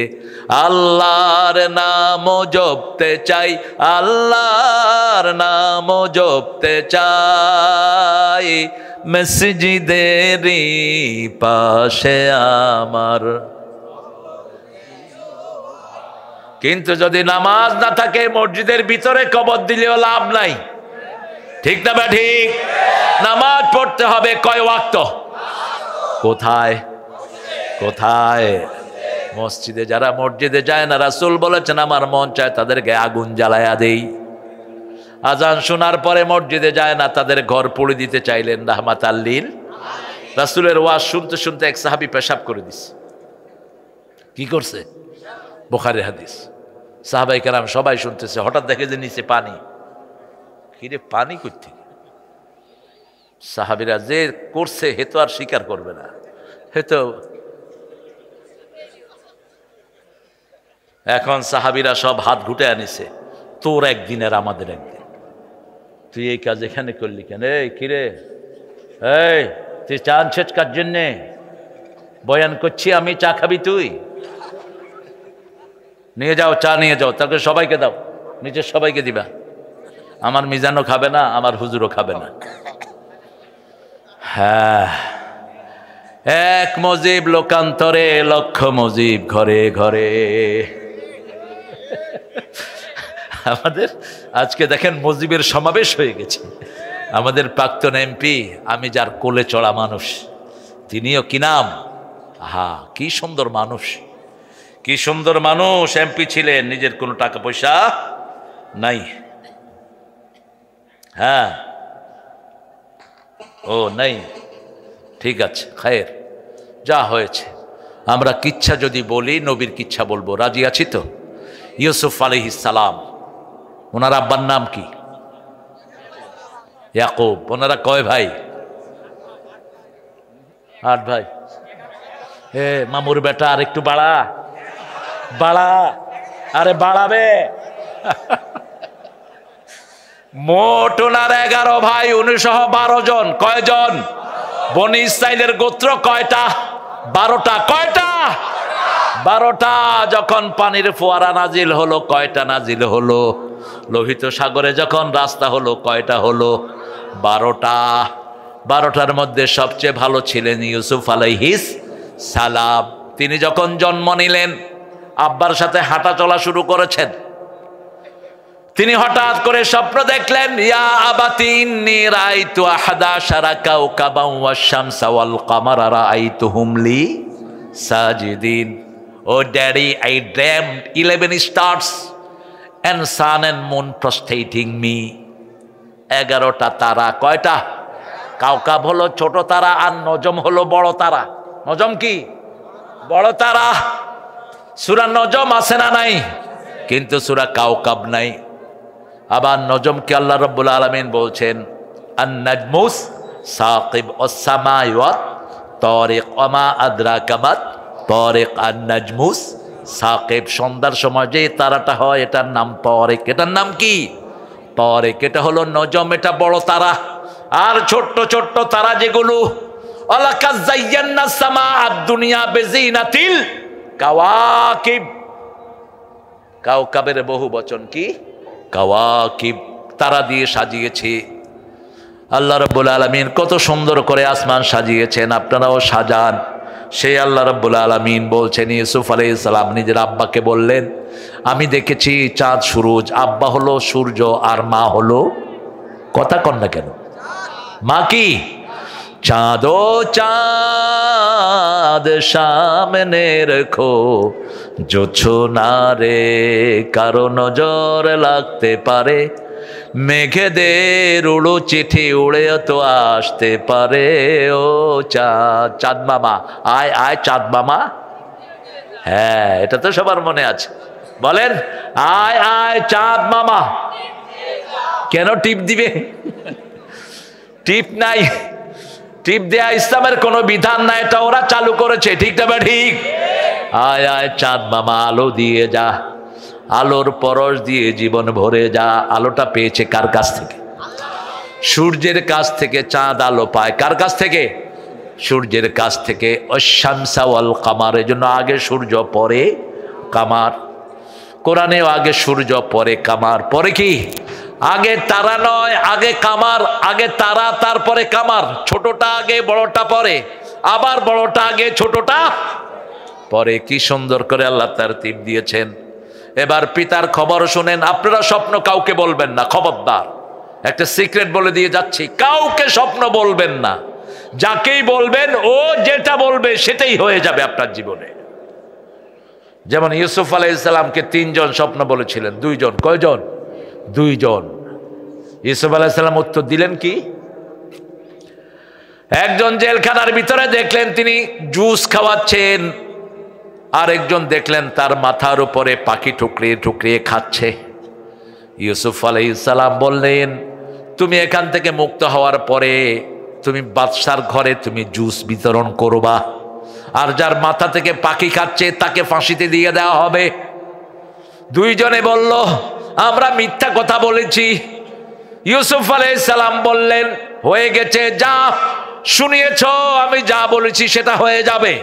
আল্লাহর নাম জপতে চাই, আল্লাহর নাম জপতে চাই। মসজিদেরই পাশে আমার কিন্তু যদি নামাজ না থাকে মসজিদের ভিতরে কবর দিলেও লাভ নাই। ঠিক না বা ঠিক? নামাজ পড়তে হবে কয় ওয়াক্ত? কোথায় কোথায়? মসজিদে। যারা মসজিদে যায় না, রাসূল বলেছেন আমার মন চায় তাদেরকে আগুন জ্বালায়া দেই। আজান শোনার পরে মসজিদে যায় না, তাদের ঘর পুড়ে দিতে চাইলেন রাহমাতাল লিল। রাসূলের ওয়াজ শুনতে শুনতে এক সাহাবী পেশাব করে দিছে। কি করছে? বুখারীর হাদিস। সাহাবায়ে কেরাম সবাই শুনতেছে, হঠাৎ দেখে যে নিচে পানি। কিরে পানি করতে? সাহাবীরা যে করছে হে তো আর স্বীকার করবে না, হে তো। এখন সাহাবীরা সব হাত ঘুটে আনিছে, তোর একদিন আর আমাদের একদিন, তুই এই কাজ এখানে করলি কেন? এই কিরে, এই তুই চা আনছিস কার জন্যে? বয়ান করছি আমি, চা খাবি তুই? নিয়ে যাও, চা নিয়ে যাও, তারপরে সবাইকে দাও, নিজের সবাইকে দিবা। আমার মিজানও খাবে না, আমার হুজুরও খাবে না। হ্যাঁ, এক মজিব লোকান্তরে লক্ষ মজিব ঘরে ঘরে। আমাদের আজকে দেখেন মজিবের সমাবেশ হয়ে গেছে। আমাদের প্রাক্তন এমপি, আমি যার কোলে চড়া মানুষ, তিনিও কি নাম, আহা কি সুন্দর মানুষ, কি সুন্দর মানুষ। এমপি ছিলেন, নিজের কোনো টাকা পয়সা নাই। হ্যাঁ, ও নাই, ঠিক আছে, খায়ের, যা হয়েছে। আমরা কিচ্ছা যদি বলি, নবীর কিচ্ছা বলবো, রাজি আছি তো? ইউসুফ আলাইহিস সালাম, ওনার আব্বার নাম কি? ইয়াকুব। ওনারা কয় ভাই? 8 ভাই। হে মামুর বেটা, আর একটু বাড়া বাড়া, আরে বাড়াবে। মোট ওনার 11 ভাই, 12 জন। কয়জন? বনি ইসরাইলের গোত্র কয়টা? 12টা। কয়টা? 12টা। যখন পানির ফোয়ারা নাজিল হলো, কয়টা নাজিল হলো? লোহিত সাগরে যখন রাস্তা হলো, কয়টা হলো? 12টা। 12টার মধ্যে সবচেয়ে ভালো ছিলেন ইউসুফ আলাইহিস সালাম। তিনি যখন জন্ম নিলেন, আব্বার সাথে হাঁটা চলা শুরু করেছেন। তিনি হঠাৎ করে স্বপ্ন দেখলেন, ইয়া আবাতি ইন্নী রাআইতু আহাদা আশারা কাওকাবান ওয়াশ শামসা ওয়াল কামারা রাআইতুহুম লি সাজিদিন। Oh daddy, I dreamed 11 stars and sun and moon prostrating me. 11টা তারা। কয়টা? কাওকাব হলো ছোট তারা, আর নজম হলো বড় তারা। নজম কি? বড় তারা। সূরা নজম আছে না নাই? কিন্তু সূরা কাওকাব নাই। আবার নজমকে আল্লাহ রাব্বুল আলামিন বলছেন আন-নাজমুস সাকিব ওয়াস-সামাই ওয়াত তারিক ওয়া মা আদরাকা মাত তারিক। আন-নাজমুস সাকিব, সন্ধ্যার সময় যে তারাটা হয় এটার নাম তারিক। এটার নাম কি? তারিক। এটা হলো নজম, এটা বড় তারা। আর ছোট্ট ছোট্ট তারা যেগুলো, আলাকাজ যায়্যানাস সামা আদ-দুনিয়া বিজিনাতিল কাওয়াকিব। কাওকাবের বহু বচন কি? কাওয়াকিব। তারা দিয়ে সাজিয়েছে। আল্লাহ রাব্বুল আলামিন কত সুন্দর করে আসমান সাজিয়েছেন, আপনারাও সাজান। সেই আল্লাহ রাব্বুল আলামিন বলছেন, ইউসুফ আলাইহিস সালাম নিজের আব্বাকে বললেন, আমি দেখেছি চাঁদ সুরজ। আব্বা হলো সূর্য আর মা হলো, কথা কন না কেন, মা কি? চাঁদ ও চাঁদ সামনে রেখো, জোছনা রে কারো নজর লাগতে পারে, মেঘেদের উড়ো চিঠি উড়ে তো আসতে পারে। ও চাঁদ, চাঁদ মামা আয় আয়, চাঁদ মামা। হ্যাঁ, এটা তো সবার মনে আছে। বলেন, আয় আয় চাঁদ মামা। কেন টিপ দিবে? টিপ নাই, টিপ দেয়া ইসলামের কোনো বিধান নাই, এটা ওরা চালু করেছে। ঠিক না? ঠিক। আয় আয় চাঁদ মামা, আলো দিয়ে যা, আলোর পরশ দিয়ে জীবন ভরে যা। আলোটা পেয়েছে কার কাছ থেকে? সূর্যের কাছ থেকে। চাঁদ আলো পায় কার কাছ থেকে? সূর্যের কাছ থেকে। অশ-শামসা ওয়াল কামার, এজন্য আগে সূর্য পরে কামার। কোরআনেও আগে সূর্য পরে কামার। পরে কি? আগে তারা নয়, আগে কামার। আগে তারা, তারপরে কামার। ছোটটা আগে, বড়টা পরে। আবার বড়টা আগে, ছোটটা পরে। কি সুন্দর করে আল্লাহ তারতিব দিয়েছেন। এবার পিতার খবর শুনেন। আপনারা স্বপ্ন কাউকে বলবেন না, খবরদার। একটা সিক্রেট বলে দিয়ে যাচ্ছি, কাউকে স্বপ্ন বলবেন না। যাকেই বলবেন ও যেটা বলবে সেটাই হয়ে যাবে আপনার জীবনে। যেমন ইউসুফ আলাইহিসসালামকে 3 জন স্বপ্ন বলেছিলেন, 2 জন। কয়জন? 2 জন। ইউসুফ আলাইহিসসালাম উত্তর দিলেন কি? একজন জেলখানার ভিতরে দেখলেন তিনি জুস খাওয়াচ্ছেন, আর একজন দেখলেন তার মাথার উপরে পাখি ঠুকরিয়ে ঠুকরিয়ে খাচ্ছে। ইউসুফ আলাইহিসসালাম বললেন, তুমি এখান থেকে মুক্ত হওয়ার পরে তুমি বাদশার ঘরে তুমি জুস বিতরণ করবা, আর যার মাথা থেকে পাখি খাচ্ছে তাকে ফাঁসিতে দিয়ে দেওয়া হবে। 2 জনে বলল, আমরা মিথ্যা কথা বলেছি। ইউসুফ আলাইহিসসালাম বললেন, হয়ে গেছে, যা শুনিয়েছ, আমি যা বলেছি সেটা হয়ে যাবে।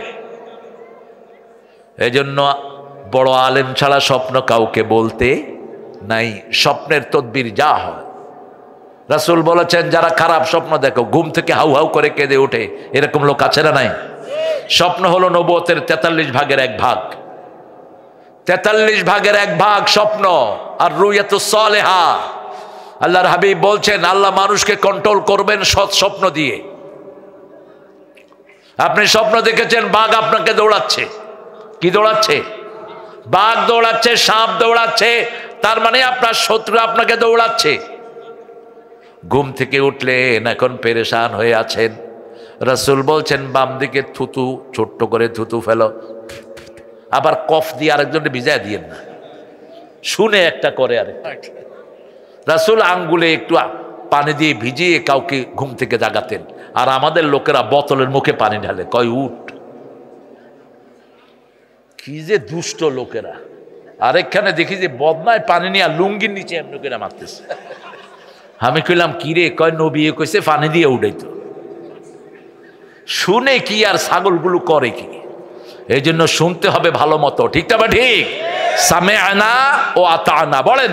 এজন্য বড় আলেম ছাড়া স্বপ্ন কাউকে বলতে নাই। স্বপ্নের তদবির যা হয়। রাসূল বলেছেন, যারা খারাপ স্বপ্ন দেখো, ঘুম থেকে হাউ হাউ করে কেঁদে ওঠে, এরকম লোক আছে না নাই? স্বপ্ন হলো নবুয়তের 43 ভাগের 1 ভাগ। 43 ভাগের 1 ভাগ স্বপ্ন। আর রুয়াতুস সালেহা, আল্লাহর হাবিব বলছেন, আল্লাহ মানুষকে কন্ট্রোল করবেন সৎ স্বপ্ন দিয়ে। আপনি স্বপ্ন দেখেছেন বাঘ আপনাকে দৌড়াচ্ছে। কি দৌড়াচ্ছে? বাঘ দৌড়াচ্ছে, সাপ দৌড়াচ্ছে, তার মানে আপনার শত্রু আপনাকে দৌড়াচ্ছে। ঘুম থেকে উঠলেন, এখন পেরেশান হয়ে আছেন। রাসূল বলছেন, বাম দিকে থুতু, ছোট্ট করে থুতু ফেলো। আবার কফ দিয়ে আরেকজনকে ভিজায় দিয়েন না, শুনে একটা করে আরেকটা। রাসূল আঙ্গুলে একটু পানি দিয়ে ভিজিয়ে কাউকে ঘুম থেকে জাগাতেন। আর আমাদের লোকেরা বোতলের মুখে পানি ঢালে, কয় উঠ। কি যে দুষ্ট লোকেরা। আরেকখানে দেখি যে বদনায় পানি নিয়ে লুঙ্গির নিচে এমনি করে মারতেছে। আমি কইলাম, কি রে? কয় নবী কইছে পানি দিয়ে উঠাইতো। শুনে কি আর ছাগলগুলো করে কি? এই জন্য শুনতে হবে ভালো মতো, ঠিক না? ঠিক। সামিআনা ও আতানা, বলেন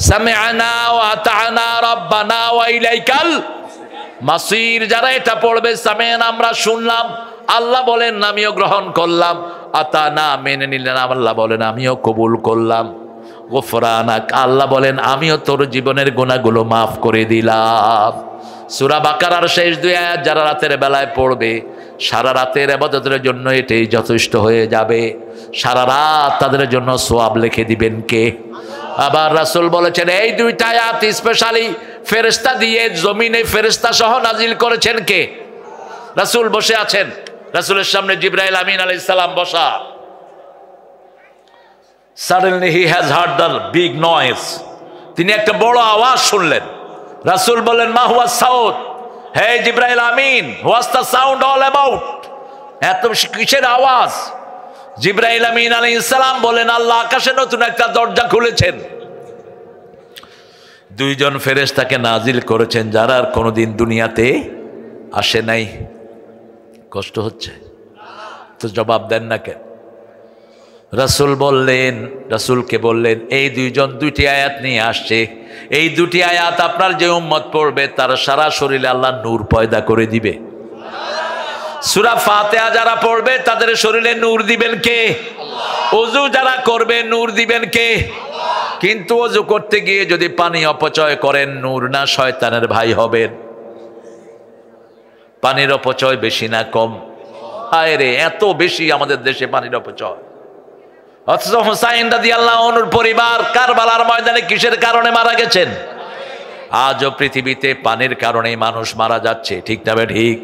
সামিআনা ও আতানা রাব্বানা ওয়া ইলাইকাল মাসির। যারা এটা পড়বে, সামিআনা আমরা শুনলাম, আল্লাহ বলেন আমিও গ্রহণ করলাম, আতানা মেনে নিলাম, আল্লাহ বলেন আমিও কবুল করলাম, গফরানাক আল্লাহ বলেন আমিও তোর জীবনের গুনাহগুলো মাফ করে দিলাম। সূরা বাকারার শেষ 2 আয়াত যারা রাতের বেলায় পড়বে, সারা রাতের ইবাদতের জন্য এটাই যথেষ্ট হয়ে যাবে। সারা রাত তাদের জন্য সওয়াব লিখে দিবেন কে? আবার রাসূল বলেছেন, এই 2টা আয়াত স্পেশালি ফেরেশতা দিয়ে জমিনে ফেরেশতা সহ নাজিল করেছেন কে? রাসূল বসে আছেন, রাসূলের সামনে জিবরাইল আমিন আলাইহিস সালাম বসা। Suddenly he has heard the big noise. তিনি একটা বড় আওয়াজ শুনলেন। রাসূল বলেন, মা হুয়া সাউত? হে জিবরাইল আমিন, what's the sound all about? এত কিসের আওয়াজ? জিবরাইল আমিন আলাইহিস সালাম বলেন, আল্লাহ আকাশে নতুন একটা দরজা খুলেছেন। 2 জন ফেরেশতাকে নাজিল করেছেন যারা আর কোনোদিন দুনিয়াতে আসে নাই। কষ্ট হচ্ছে তো জবাব দেন না কেন? রাসূল বললেন, রাসূলকে বললেন, এই 2 জন 2টি আয়াত নিয়ে আসছে। এই 2টি আয়াত আপনার যে উম্মত পড়বে তার সারা শরীরে আল্লাহ নূর পয়দা করে দিবে। সূরা ফাতিহা যারা পড়বে তাদের শরীরে নূর দিবেন কে? ওযু যারা করবে নূর দিবেন কে? কিন্তু ওযু করতে গিয়ে যদি পানি অপচয় করেন, নূর না শয়তানের ভাই হবেন। পানির অপচয় বেশি না কম? হায় রে, এত বেশি আমাদের দেশে পানির অপচয়। অথচ হুসাইন রাদিয়াল্লাহু আনহুর পরিবার কারবালার ময়দানে কিসের কারণে মারা গেছেন? আজও পৃথিবীতে পানির কারণেই মানুষ মারা যাচ্ছে, ঠিক না? ঠিক।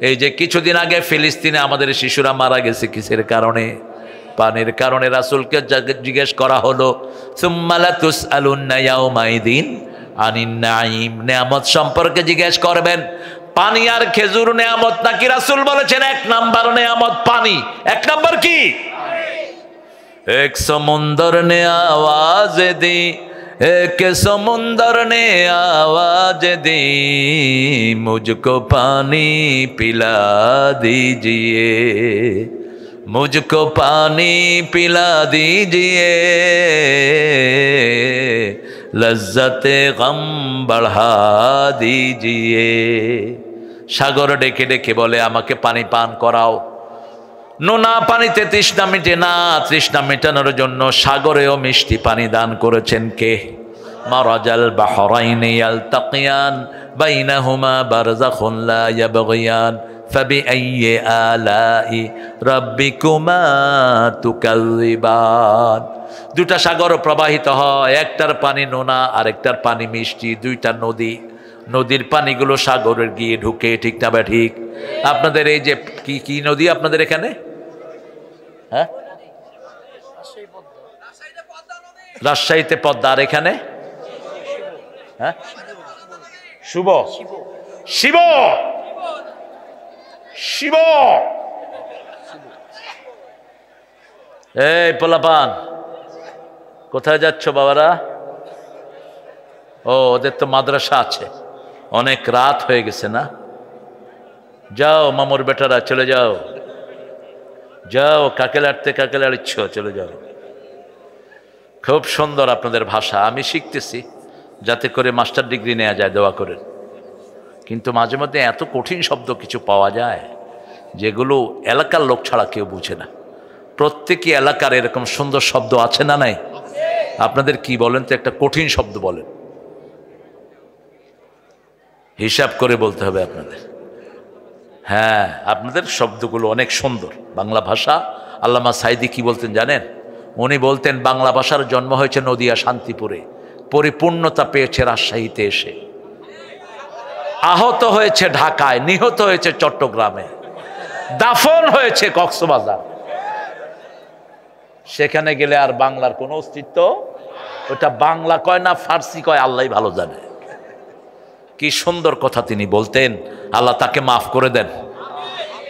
এই যে কিছুদিন আগে ফিলিস্তিনে আমাদের শিশুরা মারা গেছে কিসের কারণে? পানির কারণে। রাসূলকে জিজ্ঞেস করা হলো, সুম্মা লা তুসআলুন্না ইয়াউমাইদিন আনিন নাঈম, নেয়ামত সম্পর্কে জিজ্ঞেস করবেন। পানি আর খেজুর নেয়ামত নাকি? রাসূল বলেছেন 1 নাম্বার নেয়ামত পানি। 1 নাম্বার কি? एक समुंदर ने आवाज दी, एक समुंदर ने आवाज दी, मुझको पानी पिला दीजिए, मुझको पानी पिला दीजिए, लज्जते गम बढ़ा दीजिए। সাগর ডেকে ডেকে বলে, আমাকে পানি পান করাও। নোনা পানিতে তৃষ্ণা মিটে না, তৃষ্ণা মেটানোর জন্য সাগরেও মিষ্টি পানি দান করেছেন কে? মারাজাল বাহরাইনি ইয়ালতাকিয়ান বাইনাহুমা বারযাখুন লা ইয়াবগিয়ান ফাবিআইয়ি আলাই রাব্বিকুমা তুকাযযিবান। দুটা সাগর প্রবাহিত হয়, একটার পানি নোনা আর একটার পানি মিষ্টি, দুইটা নদী। নদীর পানিগুলো সাগরের গিয়ে ঢুকে, ঠিক না বা ঠিক? আপনাদের এই যে কি কি নদী আপনাদের এখানে? হ্যাঁ, রাজশাহীতে পদ্মা, আর এখানে হ্যাঁ শিব শিব শিব। এই পোলাপান, কোথায় যাচ্ছ বাবারা? ও, ওদের তো মাদ্রাসা আছে, অনেক রাত হয়ে গেছে না? যাও মামুর বেটারা, চলে যাও, যাও কাকে লাড়তে কাকে লাড়িচ্ছ, চলে যাও। খুব সুন্দর আপনাদের ভাষা, আমি শিখতেছি যাতে করে মাস্টার ডিগ্রি নেওয়া যায়, দোয়া করেন। কিন্তু মাঝে মধ্যে এত কঠিন শব্দ কিছু পাওয়া যায় যেগুলো এলাকার লোক ছাড়া কেউ বুঝে না। প্রত্যেকই এলাকার এরকম সুন্দর শব্দ আছে না নাই? আপনাদের কি বলেন তো, একটা কঠিন শব্দ বলেন, হিসাব করে বলতে হবে আপনাদের। হ্যাঁ, আপনাদের শব্দগুলো অনেক সুন্দর বাংলা ভাষা। আল্লামা সাইদি কি বলতেন জানেন? উনি বলতেন বাংলা ভাষার জন্ম হয়েছে নদিয়া শান্তিপুরে, পরিপূর্ণতা পেয়েছে রাজশাহীতে এসে, আহত হয়েছে ঢাকায়, নিহত হয়েছে চট্টগ্রামে, দাফন হয়েছে কক্সবাজার। সেখানে গেলে আর বাংলার কোনো অস্তিত্ব, ওটা বাংলা কয় না ফার্সি কয়, আল্লাহই ভালো জানে। কি সুন্দর কথা তিনি বলতেন, আল্লাহ তাকে মাফ করে দেন।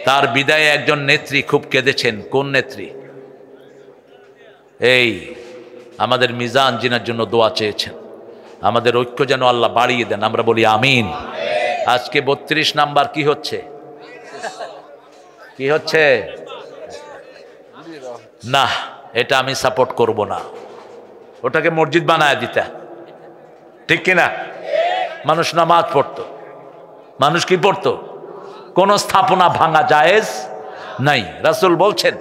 তার বিদায়ে একজন নেত্রী খুব কেঁদেছেন। কোন নেত্রী? এই আমাদের মিজান জিনার জন্য দোয়া চেয়েছেন, আমাদের ঐক্য যেন আল্লাহ বাড়িয়ে দেন, আমরা বলি আমিন। আজকে 32 নাম্বার কি হচ্ছে? কি হচ্ছে না, এটা আমি সাপোর্ট করব না। ওটাকে মসজিদ বানায় দিতে, ঠিক কিনা? মানুষ নামাজ পড়তো, মানুষ কি পড়তো? কোন স্থাপনা ভাঙা জায়েজ নাই। রাসূল বলছেন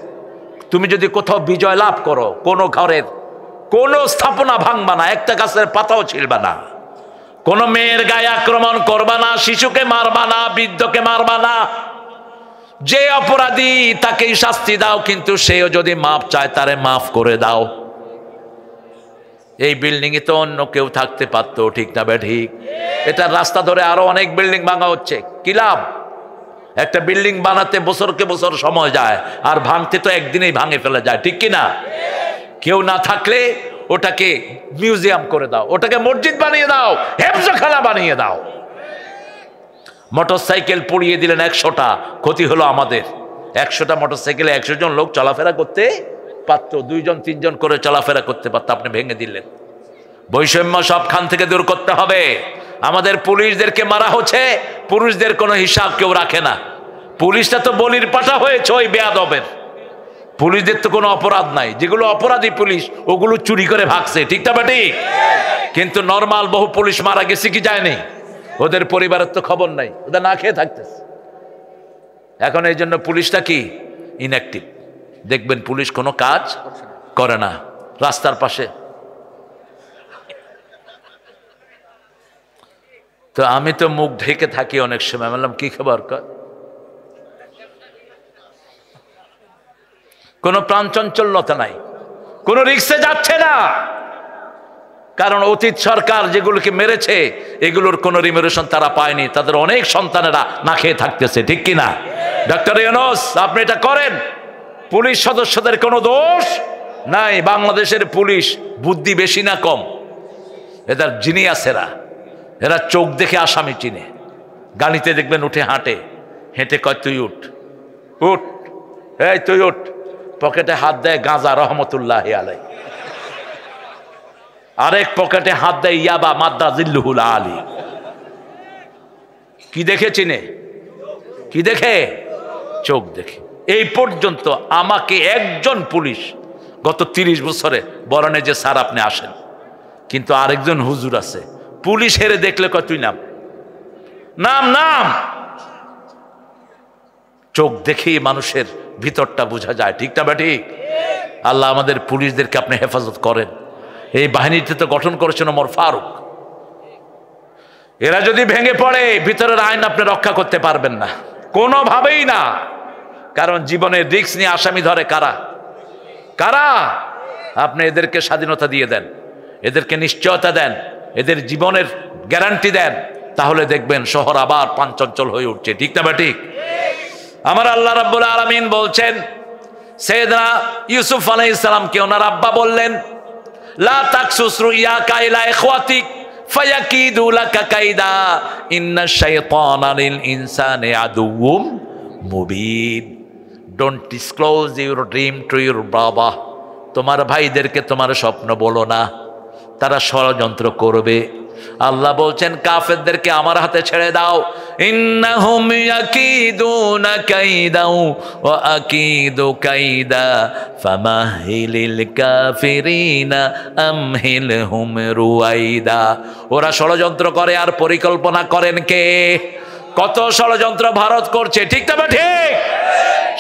তুমি যদি কোথাও বিজয় লাভ করো, কোন ঘরের কোন স্থাপনা ভাঙবা না, একটা গাছের পাতাও ছিলবা না, কোন মেয়ের গায়ে আক্রমণ করবা না, শিশুকে মারবা না, বৃদ্ধকে মারবা না। যে অপরাধী তাকেই শাস্তি দাও, কিন্তু সেও যদি মাপ চায় তারে মাফ করে দাও। এই বিল্ডিং এ তো অন্য কেউ থাকতে পারতো, ঠিক না বে ঠিক? এটা রাস্তা ধরে আরো অনেক বিল্ডিং ভাঙা হচ্ছে, কি লাভ? একটা বিল্ডিং বানাতে বছরকে বছর সময় যায়, আর ভাঙতে তো একদিনেই ভাঙে ফেলা যায়, ঠিক কিনা? কেউ না থাকলে ওটাকে মিউজিয়াম করে দাও, ওটাকে মসজিদ বানিয়ে দাও, হেফজখানা বানিয়ে দাও। মোটরসাইকেল পুড়িয়ে দিলেন 100টা, ক্ষতি হলো আমাদের। 100টা মোটরসাইকেলে 100 জন লোক চলাফেরা করতে পারতো, 2 জন 3 জন করে চলাফেরা করতে পারতো, আপনি ভেঙে দিলেন। বৈষম্য সবখান থেকে দূর করতে হবে। আমাদের পুলিশদেরকে মারা হচ্ছে, পুরুষদের কোনো হিসাব কেউ রাখে না। পুলিশটা তো বলির পাঠা হয়েছে ওই বেয়াদবের। পুলিশদের তো কোনো অপরাধ নাই, যেগুলো অপরাধী পুলিশ ওগুলো চুরি করে ভাগছে, ঠিক না বেটি? কিন্তু নর্মাল বহু পুলিশ মারা গেছে কি যায়নি? ওদের পরিবারের তো খবর নাই, ওদের না খেয়ে থাকতেছে। এখন এই জন্য পুলিশটা কি ইনঅ্যাক্টিভ, দেখবেন পুলিশ কোনো কাজ করে না। রাস্তার পাশে তো আমি তো মুখ ঢেকে থাকি অনেক সময়, বললাম কি খবর, কোনো প্রাণচঞ্চলতা নাই, কোনো রিক্সে যাচ্ছে না। কারণ অতীত সরকার যেগুলোকে মেরেছে এগুলোর কোনো রিমিউনেশন তারা পায়নি, তাদের অনেক সন্তানেরা না খেয়ে থাকতেছে, ঠিক কিনা? ডক্টর ইউনূস আপনি এটা করেন, পুলিশ সদস্যদের কোনো দোষ নাই। বাংলাদেশের পুলিশ বুদ্ধি বেশি না কম? এদের জিনিয়াসেরা, এরা চোখ দেখে আসামি চিনে। গাড়িতে দেখবেন উঠে হাঁটে, হেঁটে কয় তুই উঠ, উঠ, এই তুই উঠ, পকেটে হাত দেয় গাঁজা রহমতুল্লাহ আলাই, আরেক পকেটে হাত দেয় ইয়াবা মাদ্দা জিল্লুহুল আলী। কি দেখে চিনে? কি দেখে? চোখ দেখে। এই পর্যন্ত আমাকে একজন পুলিশ গত 30 বছরে বলেন যে স্যার আপনি আসেন, কিন্তু আরেকজন হুজুর আছে পুলিশ হেরে দেখলে কয় তুই নাম, নাম নাম, চোখ দেখেই মানুষের ভিতরটা বোঝা যায়, ঠিক না ঠিক? আল্লাহ আমাদের পুলিশদেরকে আপনি হেফাজত করেন। এই বাহিনীটি তো গঠন করেছেন ওমর ফারুক। এরা যদি ভেঙে পড়ে ভিতরের আইন আপনি রক্ষা করতে পারবেন না, কোনোভাবেই না। কারণ জীবনের রিস্ক নিয়ে আসামি ধরে কারা? কারা? আপনি এদেরকে স্বাধীনতা দিয়ে দেন, এদেরকে নিশ্চয়তা দেন, এদের জীবনের গ্যারান্টি দেন, তাহলে দেখবেন শহর আবার পাঞ্চঞ্চল হয়ে উঠছে, ঠিক না ঠিক? আমার আল্লাহ রাব্বুল আলামিন বলছেন, সাইয়েদনা ইউসুফ আলাইহিস সালামকে ওনার আব্বা বললেন, লা তাকসুস রুইয়াকা ইলা ইখওয়াতিক ফায়াকিদু লাকা কাইদা ইন্নাশ শাইতানা লিল ইনসানি আদুউম Mubin. Don't disclose your dream to your বাবা। তোমার ভাইদেরকে তোমার স্বপ্ন বলো না, তারা ষড়যন্ত্র করবে। আল্লাহ বলছেন কাফেরদেরকে আমার হাতে ছেড়ে দাও। ইন্নাহুম ইয়াকিদুনা কাইদাও ওয়া আকিদু কাইদা ফামাহিলিল কাফিরিনা আমহিলহুম রুয়াইদা। ওরা ষড়যন্ত্র করে আর পরিকল্পনা করেন কে? কত ষড়যন্ত্র ভারত করছে, ঠিক না ঠিক?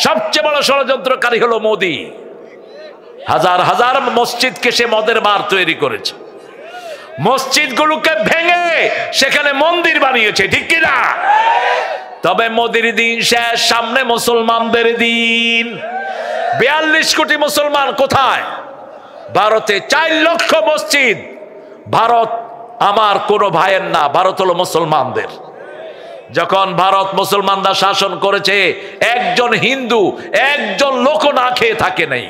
সবচেয়ে বড় ষড়যন্ত্রকারী হলো মোদি। হাজার হাজার মসজিদকে সে মদের বার তৈরি করেছে, মসজিদগুলোকে ভেঙে সেখানে মন্দির বানিয়েছে, ঠিক কিনা? তবে মোদির দিন শেষ, সামনে মুসলমানদের দিন। 42 কোটি মুসলমান কোথায়? ভারতে 4 লক্ষ মসজিদ। ভারত আমার কোনো ভাইয়ের না, ভারত হলো মুসলমানদের। যখন ভারত মুসলমানরা শাসন করেছে, একজন হিন্দু, একজন লোক না খেয়ে থাকে নাই।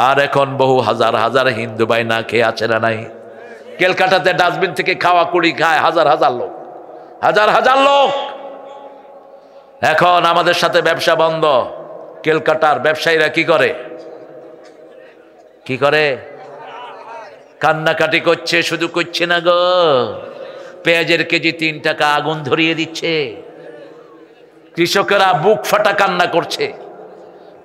আর এখন বহু হাজার হাজার হিন্দু ভাই না খেয়ে আছে না নাই? ক্যালকাটাতে ডাস্টবিন থেকে খাওয়া কুড়ি খায় হাজার হাজার লোক, হাজার হাজার লোক। এখন আমাদের সাথে ব্যবসা বন্ধ। ক্যালকাটার ব্যবসায়ীরা কি করে? কি করে? কান্নাকাটি করছে। শুধু করছে না গো, পেঁয়াজের কেজি 3 টাকা আগুন ধরিয়ে দিচ্ছে। কৃষকেরা বুক ফাটা কান্না করছে,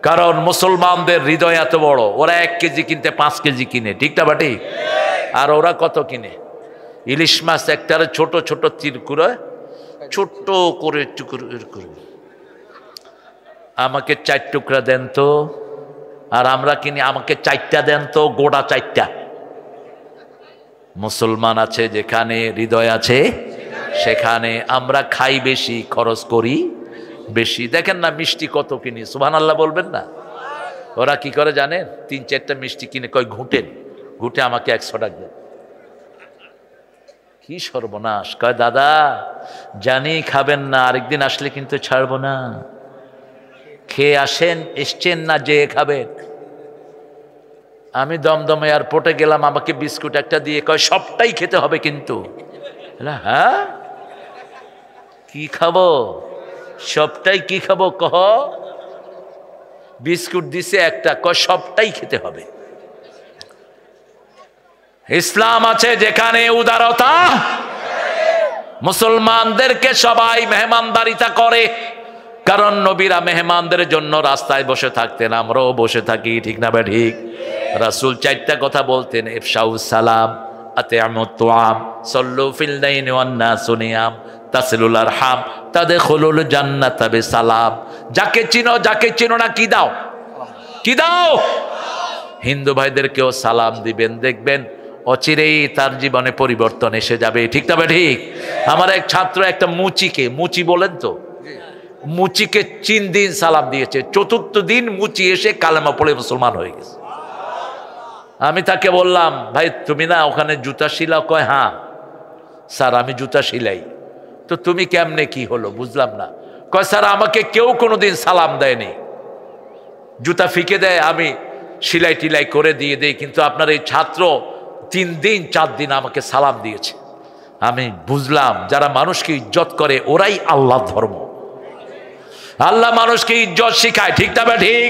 কারণ মুসলমানদের হৃদয় এত বড়, ওরা 1 কেজি কিনতে 5 কেজি কিনে, ঠিক না বাটি? আর ওরা কত কিনে? ইলিশ মাছ একটারে ছোট ছোট তিরকুড়া, ছোট্ট করে টুকরো করে, আমাকে 4 টুকরা দেন তো। আর আমরা কিনি, আমাকে 4টা দেন তো, গোটা 4টা। মুসলমান আছে যেখানে, হৃদয় আছে সেখানে। আমরা খাই বেশি, খরচ করি বেশি। দেখেন না মিষ্টি কত কিনি, সুবহানাল্লাহ বলবেন না? ওরা কি করে জানেন? 3-4টা মিষ্টি কিনে কয় ঘুটেন, ঘুটে আমাকে 100 টাকা দেন। কি সর্বনাশ! কয় দাদা জানি খাবেন না, আরেকদিন আসলে কিন্তু ছাড়বো না। খেয়ে আসেন, এসছেন না যে খাবেন। আমি দমদমে এয়ারপোর্টে গেলাম, আমাকে বিস্কুট একটা দিয়ে কয় সবটাই খেতে হবে কিন্তু। হ্যাঁ, কি খাবো? সবটাই কি খাবো কহ? বিস্কুট দিছে একটা, কয় সবটাই খেতে হবে। ইসলাম আছে যেখানে উদারতা, মুসলমানদেরকে সবাই মেহমানদারিতা করে, কারণ নবীরা মেহমানদের জন্য রাস্তায় বসে থাকতেন, আমরাও বসে থাকি, ঠিক না ঠিক? রাসূল 4টা কথা বলতেন, ইফশাউস সালাম, আতিআমুত তুআম, সাল্লু ফিল দাইনি ওয়ান নাসু নিয়াম, তাসিলুল আরহাম, তাদখুলুল জান্নাতা বিসালাম। যাকে চিনো, যাকে চিনো না, কি দাও? কি দাও? হিন্দু ভাইদেরকেও সালাম দিবেন, দেখবেন অচিরেই তার জীবনে পরিবর্তন এসে যাবে, ঠিক না ঠিক? আমার এক ছাত্র একটা মুচিকে, মুচি বলেন তো, মুচিকে 3 দিন সালাম দিয়েছে, 4র্থ দিন মুচি এসে কালেমা পড়ে মুসলমান হয়ে গেছে। আমি তাকে বললাম, ভাই তুমি না ওখানে জুতা শিলাও? কয় হ্যাঁ স্যার আমি জুতা শিলাই। তো তুমি কেমনে কি হলো বুঝলাম না। কয় স্যার আমাকে কেউ কোনোদিন সালাম দেয়নি, জুতা ফিকে দেয়, আমি সিলাই টিলাই করে দিয়ে দেই, কিন্তু আপনার এই ছাত্র 3 দিন 4 দিন আমাকে সালাম দিয়েছে। আমি বুঝলাম যারা মানুষকে ইজ্জত করে ওরাই আল্লাহ ধর্ম। আল্লাহ মানুষকে ইজ্জত শিখায়, ঠিক না ঠিক?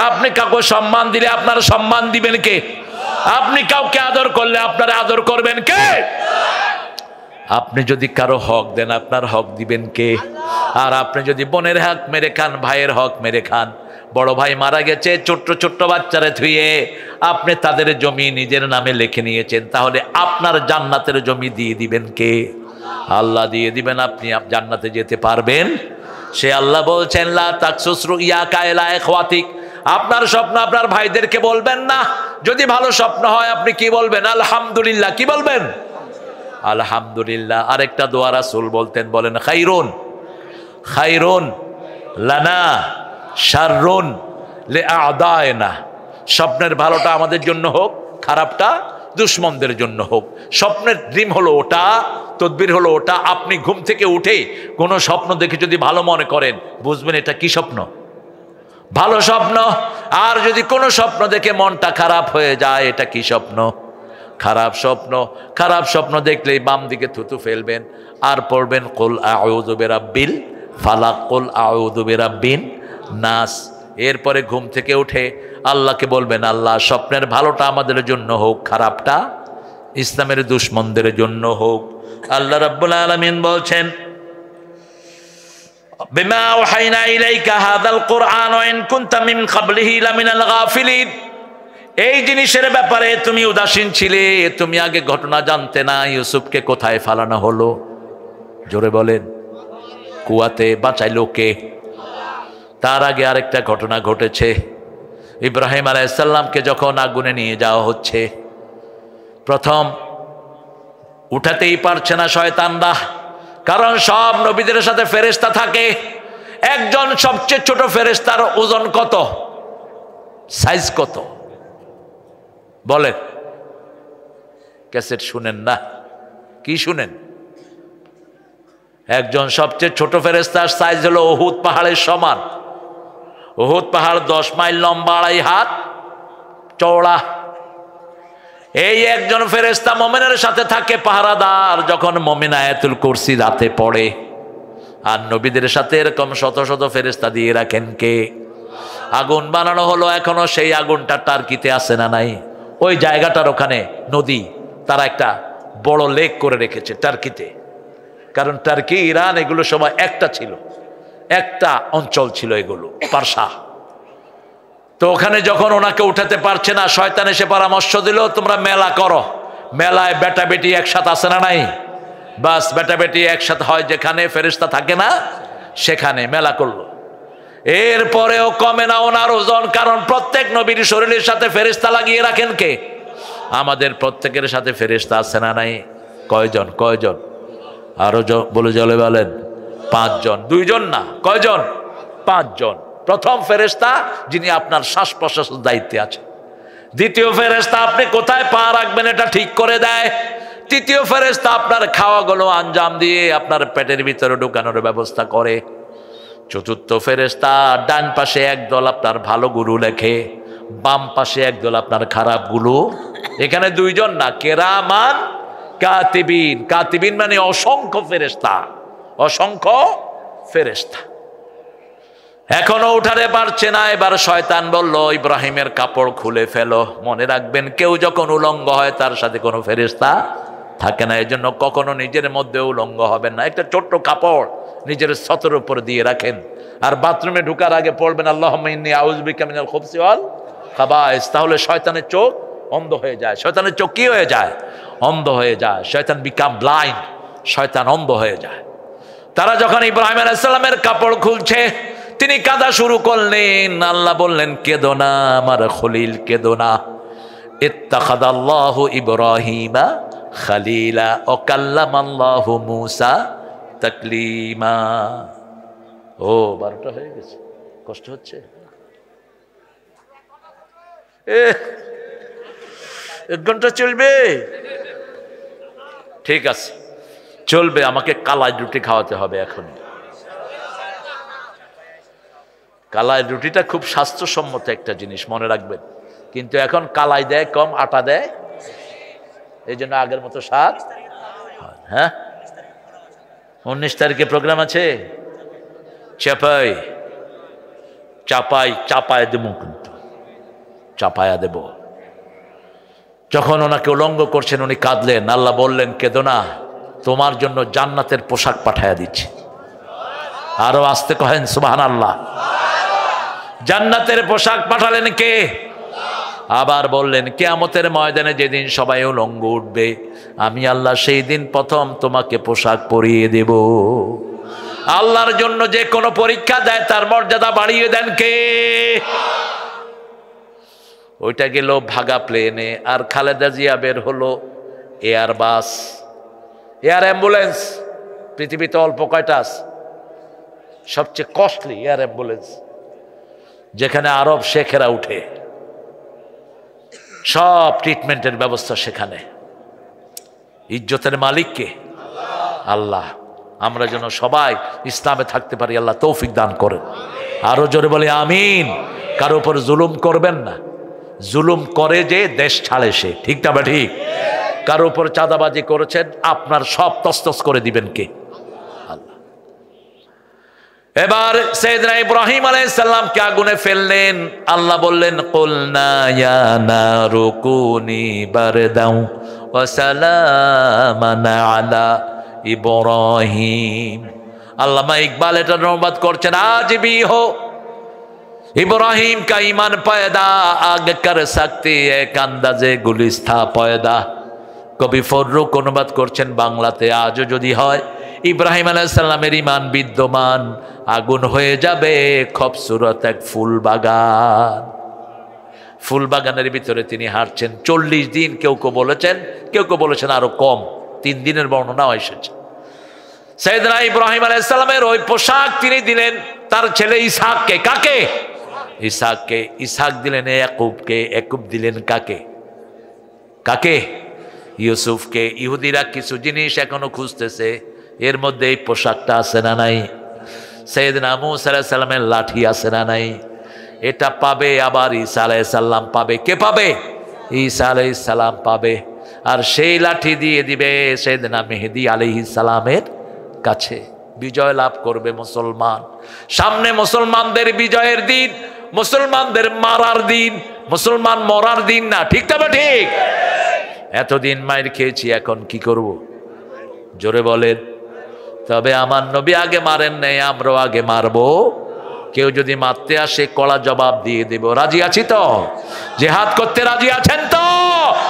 আপনি কাউকে সম্মান দিলে আপনার সম্মান দিবেন কে? আপনি কাউকে আদর করলে আপনারা আদর করবেন কে? আপনি যদি কারো হক দেন আপনার হক দিবেন কে? আর আপনি যদি বোনের হক মেরে খান, ভাইয়ের হক মেরে খান, বড় ভাই মারা গেছে ছোট্ট ছোট্ট বাচ্চারে থুয়ে আপনি তাদের জমি নিজের নামে লিখে নিয়েছেন, তাহলে আপনার জান্নাতের জমি দিয়ে দিবেন কে? আল্লাহ দিয়ে দিবেন। আপনি জান্নাতে যেতে পারবেন? সে আল্লাহ বলছেন লা তাকসুস রুইয়াকা ইলা ইখওয়াতিক, আপনার স্বপ্ন আপনার ভাইদেরকে বলবেন না। যদি ভালো স্বপ্ন হয় আপনি কি বলবেন? আলহামদুলিল্লাহ। কি বলবেন? আলহামদুলিল্লাহ। আরেকটা দোয়া রাসূল বলতেন, বলেন খাইরুন খাইরুন লানা শাররুন লিআদায়না, স্বপ্নের ভালোটা আমাদের জন্য হোক, খারাপটা দুশমনদের জন্য হোক। স্বপ্নের ড্রিম হলো ওটা, তদবির হলো ওটা। আপনি ঘুম থেকে উঠে কোনো স্বপ্ন দেখে যদি ভালো মনে করেন, বুঝবেন এটা কি স্বপ্ন? ভালো স্বপ্ন। আর যদি কোনো স্বপ্ন দেখে মনটা খারাপ হয়ে যায়, এটা কি স্বপ্ন? খারাপ স্বপ্ন। খারাপ স্বপ্ন দেখলেই বাম দিকে থুতু ফেলবেন আর পড়বেন কুল আউযু বিরাব্বিল ফালাক, কুল আউযু বিরাব্বিন নাস। এরপরে ঘুম থেকে উঠে আল্লাহকে বলবেন, আল্লাহ স্বপ্নের ভালোটা আমাদের জন্য হোক, খারাপটা ইসলামের দুশমনদের জন্য হোক। আল্লাহ রাব্বুল আলামিন বলছেন, বিমা ওয়াহাইনা ইলাইকা হাযাল কুরআন ওয়া ইন কুনতা মিন ক্বাবলিহি লামিনাল গাফিলিন, এই জিনিসের ব্যাপারে তুমি উদাসীন ছিলে, তুমি আগে ঘটনা জানতে না। ইউসুফকে কোথায় ফালানো হলো? জোরে বলেন। কুয়াতে। বাঁচাইলো কে? তার আগে আরেকটা ঘটনা ঘটেছে। ইব্রাহিম আলাইহিস সালামকে যখন আগুনে নিয়ে যাওয়া হচ্ছে, প্রথম উঠাতেই পারছে না শয়তানরা, কারণ সব নবীদের সাথে ফেরেশতা থাকে। একজন সবচেয়ে ছোট ফেরেশতার ওজন কত? সাইজ কত? বলেন। ক্যাসেট শুনেন না? কি শুনেন? একজন সবচেয়ে ছোট ফেরেশতার সাইজ হলো উহুদ পাহাড়ের সমান। উহুদ পাহাড় 10 মাইল লম্বা, 2.5 হাত চওড়া। এই একজন ফেরেশতা মুমিনের সাথে থাকে পাহারাদার। যখন মুমিন আয়াতুল কুরসি রাতে পড়ে, আর নবীদের সাথে এরকম শত শত ফেরেশতা দিয়ে রাখেন কে? আগুন বানানো হলো, এখনো সেই আগুনটা টার্কিতে আছে না নাই? ওই জায়গাটার ওখানে নদী, তারা একটা বড় লেক করে রেখেছে টার্কিতে। কারণ টার্কি, ইরান এগুলো সময় একটা ছিল, একটা অঞ্চল ছিল এগুলো, পারসা। তো ওখানে যখন ওনাকে উঠাতে পারছে না, শয়তান এসে পরামর্শ দিল, তোমরা মেলা করো। মেলায় বেটা বেটি একসাথে আছে না নাই? বাস বেটা বেটি একসাথে হয় যেখানে ফেরেশতা থাকে না, সেখানে মেলা করলো। এরপরেও কমে না ওনার ওজন, কারণ প্রত্যেক নবীর শরীরের সাথে ফেরেশতা লাগিয়ে রাখেন কে? আমাদের প্রত্যেকের সাথে ফেরেশতা আছে না নাই? কয়জন? কয়জন? আরো বলে জলে বলেন। 5 জন। 2 জন না, কয়জন? 5 জন। প্রথম ফেরেশতা যিনি আপনার শ্বাস প্রশ্বাসের দায়িত্বে আছে। দ্বিতীয় ফেরেশতা আপনি কোথায় পা রাখবেন এটা ঠিক করে দেয়। তৃতীয় ফেরেশতা আপনার খাওয়াগুলো আঞ্জাম দিয়ে আপনার পেটের ভিতরে ঢুকানোর ব্যবস্থা করে। চতুর্থ ফেরেশতা ডান পাশে একদল আপনার ভালো গুরু লেখে, বাম পাশে একদল আপনার খারাপ গুরু। এখানে 2 জন না, কেরামান কাতিবিন। কাতিবিন মানে অসংখ্য ফেরেশতা, অসংখ্য ফেরেশতা। এখনো উঠাতে পারছে না। এবার শয়তান বলল, ইব্রাহিমের কাপড় খুলে ফেলো। মনে রাখবেন, কেউ যখন উলঙ্গ হয় তার সাথে কোনো ফেরেশতা থাকে না। এজন্য কখনো নিজের মধ্যে উলঙ্গ হবেন না। একটা ছোট্ট কাপড় নিজের ছতের উপর দিয়ে রাখেন, আর বাথরুমে ঢুকার আগে পড়বেন আল্লাহুম্মা ইন্নী আউযু বিকা মিনাল খুবসি ওয়াল খাবায়েস। তাহলে শয়তানের চোখ অন্ধ হয়ে যায়। শয়তানের চোখ কি হয়ে যায়? অন্ধ হয়ে যায়। শয়তান বিকাম ব্লাইন্ড, শয়তান অন্ধ হয়ে যায়। তারা যখন ইব্রাহিম আলাইহিস সালামের কাপড় খুলছে, তিনি কাঁদা শুরু করলেন। আল্লাহ বললেন, কেঁদো না আমার খলিল, কেঁদো না। ইত্তাখাযাল্লাহু ইব্রাহিমা খালিলা ওয়া কাল্লামাল্লাহু মূসা তাকলিমা। ও 12টা হয়ে গেছে, কষ্ট হচ্ছে। 1 ঘন্টা চলবে? ঠিক আছে, চলবে। আমাকে কালাই রুটি খাওয়াতে হবে এখন। কালাই রুটিটা খুব স্বাস্থ্যসম্মত একটা জিনিস, মনে রাখবেন। কিন্তু এখন কালাই দেয় কম, আটা দেয়, এই জন্য আগের মতো স্বাদ। হ্যাঁ, 19 তারিখে প্রোগ্রাম আছে। চাপায় দেব, কিন্তু চাপায়া দেব। যখন ওনাকে উলঙ্গ করছেন উনি কাঁদলেন। আল্লাহ বললেন, কেঁদো না, তোমার জন্য জান্নাতের পোশাক পাঠায়া দিচ্ছি। আরো আসতে কহেন সুবহানাল্লাহ। জান্নাতের পোশাক পাঠালেন কে? আবার বললেন, কিয়ামতের ময়দানে যেদিন সবাই উলঙ্গ উঠবে, আমি আল্লাহ সেই দিন প্রথম তোমাকে পোশাক পরিয়ে দেব। আল্লাহর জন্য যে কোনো পরীক্ষা দেয় তার মর্যাদা বাড়িয়ে দেন কে? ওইটা গেল ভাগা প্লেনে, আর খালেদা জিয়া বের হলো এয়ার বাস, এয়ার অ্যাম্বুলেন্স। পৃথিবীতে অল্প কয়টা আছে? সবচেয়ে কস্টলি এয়ার অ্যাম্বুলেন্স, যেখানে আরব শেখেরা উঠে, সব ট্রিটমেন্টের ব্যবস্থা সেখানে। ইজ্জতের মালিককে আল্লাহ। আমরা যেন সবাই ইসলামে থাকতে পারি, আল্লাহ তৌফিক দান করেন। আরো জোরে বলে আমিন। কারো উপর জুলুম করবেন না, জুলুম করে যে দেশ ছাড়ে সে, ঠিক না বা ঠিক? কারো উপর চাঁদাবাজি করেছেন, আপনার সব তসতস করে দিবেন কে? আল্লাহ। এবার সাইয়েদনা ইব্রাহিম আলাইহিস সালামকে আগুনে ফেললেন। আল্লাহ বললেন কুলনা ইয়া নারু কুনি বারদাও ওয়া সালামান আলা ইব্রাহিম। আল্লামা ইকবাল এটা অনুবাদ করছেন, আজ भी हो इब्राहिम का ईमान पैदा आग कर सकती एक अंदाजे गुलिस्ता पैदा। কবি ফররুক অনুবাদ করছেন বাংলাতে, আজও যদি হয় ইব্রাহিম আলাইহিস সালামের ঈমান বিদ্যমান, আগুন হয়ে যাবে খুবসুরত এক ফুল বাগান। ফুল বাগানের ভিতরে তিনি হাঁটছেন 40 দিন, কেউ কেউ বলেছেন, কেউ কেউ বলেছেন আরো কম, 3 দিনের বর্ণনাও এসেছে। সাইয়েদনা ইব্রাহিম আলাইহিস সালামের ওই পোশাক তিনি দিলেন তার ছেলে ইসহাককে। কাকে? ইসহাককে। ইসহাক দিলেন ইয়াকুবকে। ইয়াকুব দিলেন কাকে? কাকে? ইউসুফকে। ইহুদিরা কিছু জিনিস এখনো খুঁজতেছে, এর মধ্যে এই পোশাকটা আছে না নাই? সাইয়েদনা মূসা আলাইহিস সালামের লাঠি আছে না নাই? এটা পাবে, আবার ঈসা আলাইহিস সালাম পাবে। কে পাবে? ঈসা আলাইহিস সালাম পাবে। আর সেই লাঠি দিয়ে দিবে সাইয়েদনা মেহেদী আলাইহিস সালামের কাছে। বিজয় লাভ করবে মুসলমান। সামনে মুসলমানদের বিজয়ের দিন, মুসলমানদের মারার দিন, মুসলমান মরার দিন না, ঠিক তবে ঠিক? এতদিন মায়ের খেয়েছি, এখন কি করব? জোরে বলেন। তবে আমার নবী আগে মারেন নাই, আমরাও আগে মারবো। কেউ যদি মারতে আসে কড়া জবাব দিয়ে দেব। রাজি আছি তো? জিহাদ করতে রাজি আছেন তো?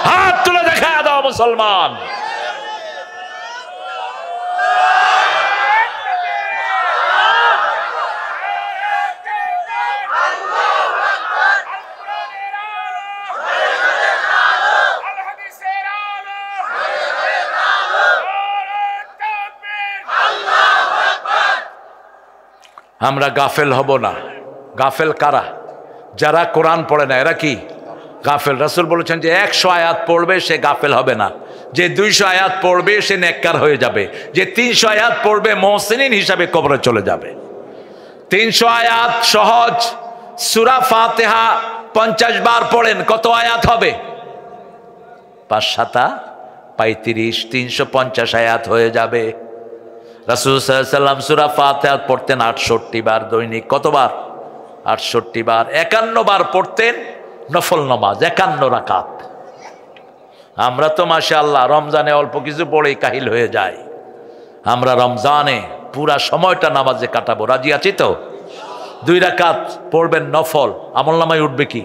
হাত তুলে দেখা দাও মুসলমান। আমরা গাফেল হব না। গাফেল কারা? যারা কোরআন পড়ে না, এরা কি গাফেল? রাসূল বলেছেন যে 100 আয়াত পড়বে সে গাফেল হবে না, যে 200 আয়াত পড়বে সে নেককার হয়ে যাবে, যে 300 আয়াত পড়বে মুহসিনিন হিসাবে কবরে চলে যাবে। 300 আয়াত সহজ। সূরা ফাতিহা 50 বার পড়েন, কত আয়াত হবে? 5 7 35, 350 আয়াত হয়ে যাবে। রাসূল সাল্লাল্লাহু আলাইহি ওয়াসাল্লাম সূরা ফাতিহা পড়তেন 68 বার দৈনিক। কতবার? 68 বার। 51 বার পড়তেন নফল নামাজ, 51 রাকাত। আমরা তো মাশাআল্লাহ রমজানে অল্প কিছু পড়েই কাহিল হয়ে যায়। আমরা রমজানে পুরা সময়টা নামাজে কাটাবো। রাজি আছি তো? 2 রাকাত পড়বেন নফল, আমলনামায় উঠবে কি?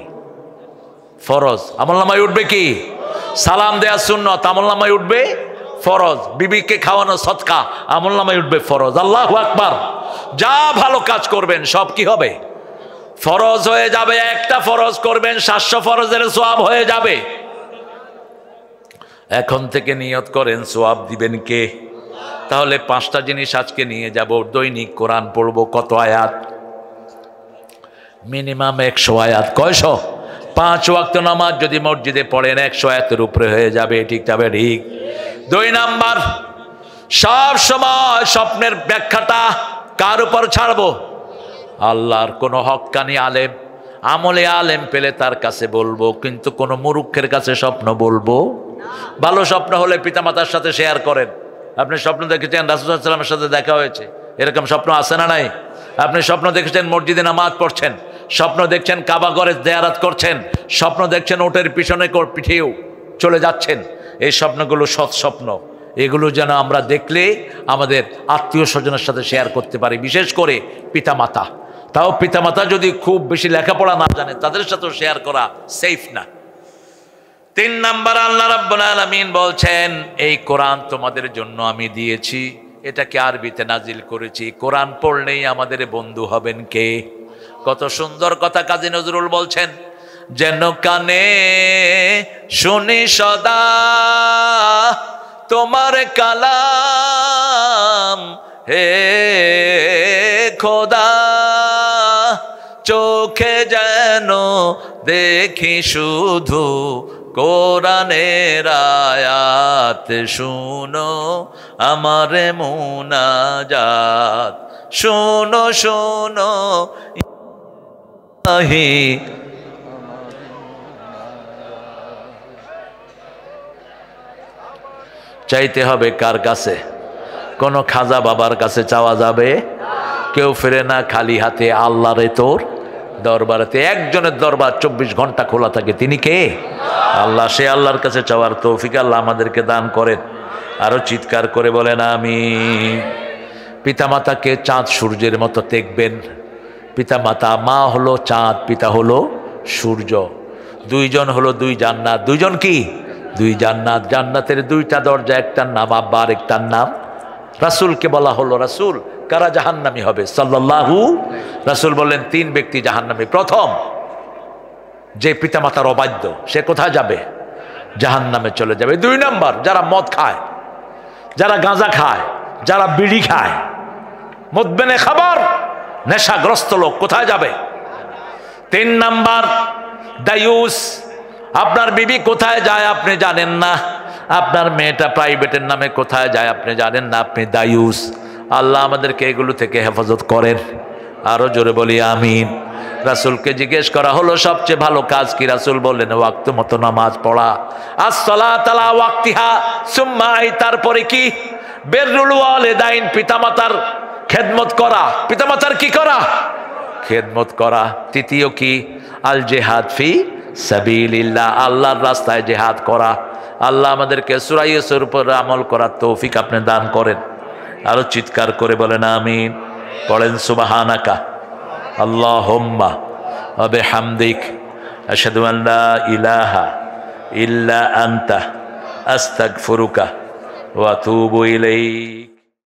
ফরজ। আমলনামায় উঠবে কি? সালাম দেয়া সুন্নাত, আমলনামায় উঠবে ফরজ। বিবিকে খাওয়ানো সদকা, আমলনামায় উঠবে ফরজ। আল্লাহু আকবার। যা ভালো কাজ করবেন সব কি হবে? ফরজ হয়ে যাবে। একটা ফরজ করবেন 700 ফরজের সওয়াব হয়ে যাবে। এখন থেকে নিয়ত করেন সওয়াব দিবেন কে? তাহলে 5টা জিনিস আজকে নিয়ে যাব। দৈনিক কোরআন পড়বো। কত আয়াত? মিনিমাম 100 আয়াত। কয়শো? 5 ওয়াক্ত নামাজ যদি মসজিদে পড়েন 100 আয়াতের উপরে হয়ে যাবে, ঠিক যাবে? ঠিক। 2 নাম্বার, সব সময় স্বপ্নের ব্যাখ্যাটা কার উপর ছাড়বো? আল্লাহর। কোনো হক্কানি আলেম, আমলে আলেম পেলে তার কাছে বলবো, কিন্তু কোনো মুরুক্ষের কাছে স্বপ্ন বলবো? ভালো স্বপ্ন হলে পিতামাতার সাথে শেয়ার করেন। আপনি স্বপ্ন দেখেছেন রাসূল সাল্লাল্লাহু আলাইহি ওয়াসাল্লামের সাথে দেখা হয়েছে, এরকম স্বপ্ন আছে না নাই? আপনি স্বপ্ন দেখেছেন মসজিদে নামাজ পড়ছেন, স্বপ্ন দেখছেন কাবা ঘরে জিয়ারত করছেন, স্বপ্ন দেখছেন ওটের পিছনে পিঠেও চলে যাচ্ছেন। এই স্বপ্নগুলো সৎ স্বপ্ন। এগুলো যেন আমরা দেখলে আমাদের আত্মীয় স্বজনের সাথে শেয়ার করতে পারি, বিশেষ করে পিতামাতা। তাও পিতামাতা যদি খুব বেশি লেখাপড়া না জানে তাদের সাথেও শেয়ার করা সেফ না। 3 নাম্বার, আল্লাহ রাব্বুল আলামিন বলছেন এই কোরআন তোমাদের জন্য আমি দিয়েছি, এটাকে আরবিতে নাজিল করেছি। কোরআন পড়লেই আমাদের বন্ধু হবেন কে? কত সুন্দর কথা কাজী নজরুল বলছেন, যেন কানে শুনি সদা তোমার কালাম হে খোদা, চোখে যেন দেখি শুধু কোরআনের আয়াত, শুনো আমার মুনাজাত, শোনো শোনো ইলাহি। চাইতে হবে কার কাছে? কোন খাজা বাবার কাছে চাওয়া যাবে? কেউ ফেরে না খালি হাতে আল্লাহরে তোর দরবারেতে। একজনের দরবার 24 ঘন্টা খোলা থাকে, তিনি কে? আল্লাহ। সে আল্লাহর কাছে চাওয়ার তৌফিক আল্লাহ আমাদেরকে দান করেন। আরো চিৎকার করে বলেন আমিন। পিতামাতাকে চাঁদ সূর্যের মতো দেখবেন। পিতামাতা, মা হলো চাঁদ, পিতা হলো সূর্য। দুইজন হলো দুই জান্নাত। দুইজন কি? দুই জান্নাত। জান্নাতের দুইটা দরজা, একটার নাম আব্বা আর একটার নাম রাসূলকে বলা হলো রাসূল। কারা জাহান্নামী হবে? সাল্লাল্লাহু। রাসূল বললেন 3 ব্যক্তি জাহান্নামী। প্রথম, যে পিতামাতার অবাধ্য, সে কোথায় যাবে? জাহান্নামে চলে যাবে। 2 নম্বর, যারা মদ খায়, যারা গাঁজা খায়, যারা বিড়ি খায়, মদবেনে খাবার, নেশাগ্রস্ত লোক কোথায় যাবে? 3 নম্বর, দায়ুস। আপনার বিবি কোথায় যায় আপনি জানেন না, আপনার মেয়েটা প্রাইভেটের নামে কোথায় যায় আপনি জানেন না, আপনি দায়ুস। আল্লাহ আমাদেরকে এগুলো থেকে হেফাজত করেন। আরো জোরে বলি আমিন। রাসূলকে জিজ্ঞেস করা হলো সবচেয়ে ভালো কাজ কি? রাসূল বললেন ওয়াক্ত মতো নামাজ পড়া। আসসালাতু আলা ওয়াক্তিহা সুম্মা, তারপরে কি? বিররুল ওয়ালিদাইন, পিতামাতার খেদমত করা। পিতামাতার কি করা? খেদমত করা। তৃতীয় কি? আল জিহাদ ফি সাবিলিল্লাহ, আল্লাহর রাস্তায় জিহাদ করা। আল্লাহ আমাদেরকে সূরা ইউসুফের উপর আমল করার তৌফিক আপনি দান করেন। আরো চিৎকার করে বলেন আমিন। পড়েন সুবহানাকা আল্লাহুম্মা ওয়া বিহামদিক আশহাদু আন লা ইলাহা ইল্লা আনতা আস্তাগফিরুকা ওয়া আতুবু ইলাইক।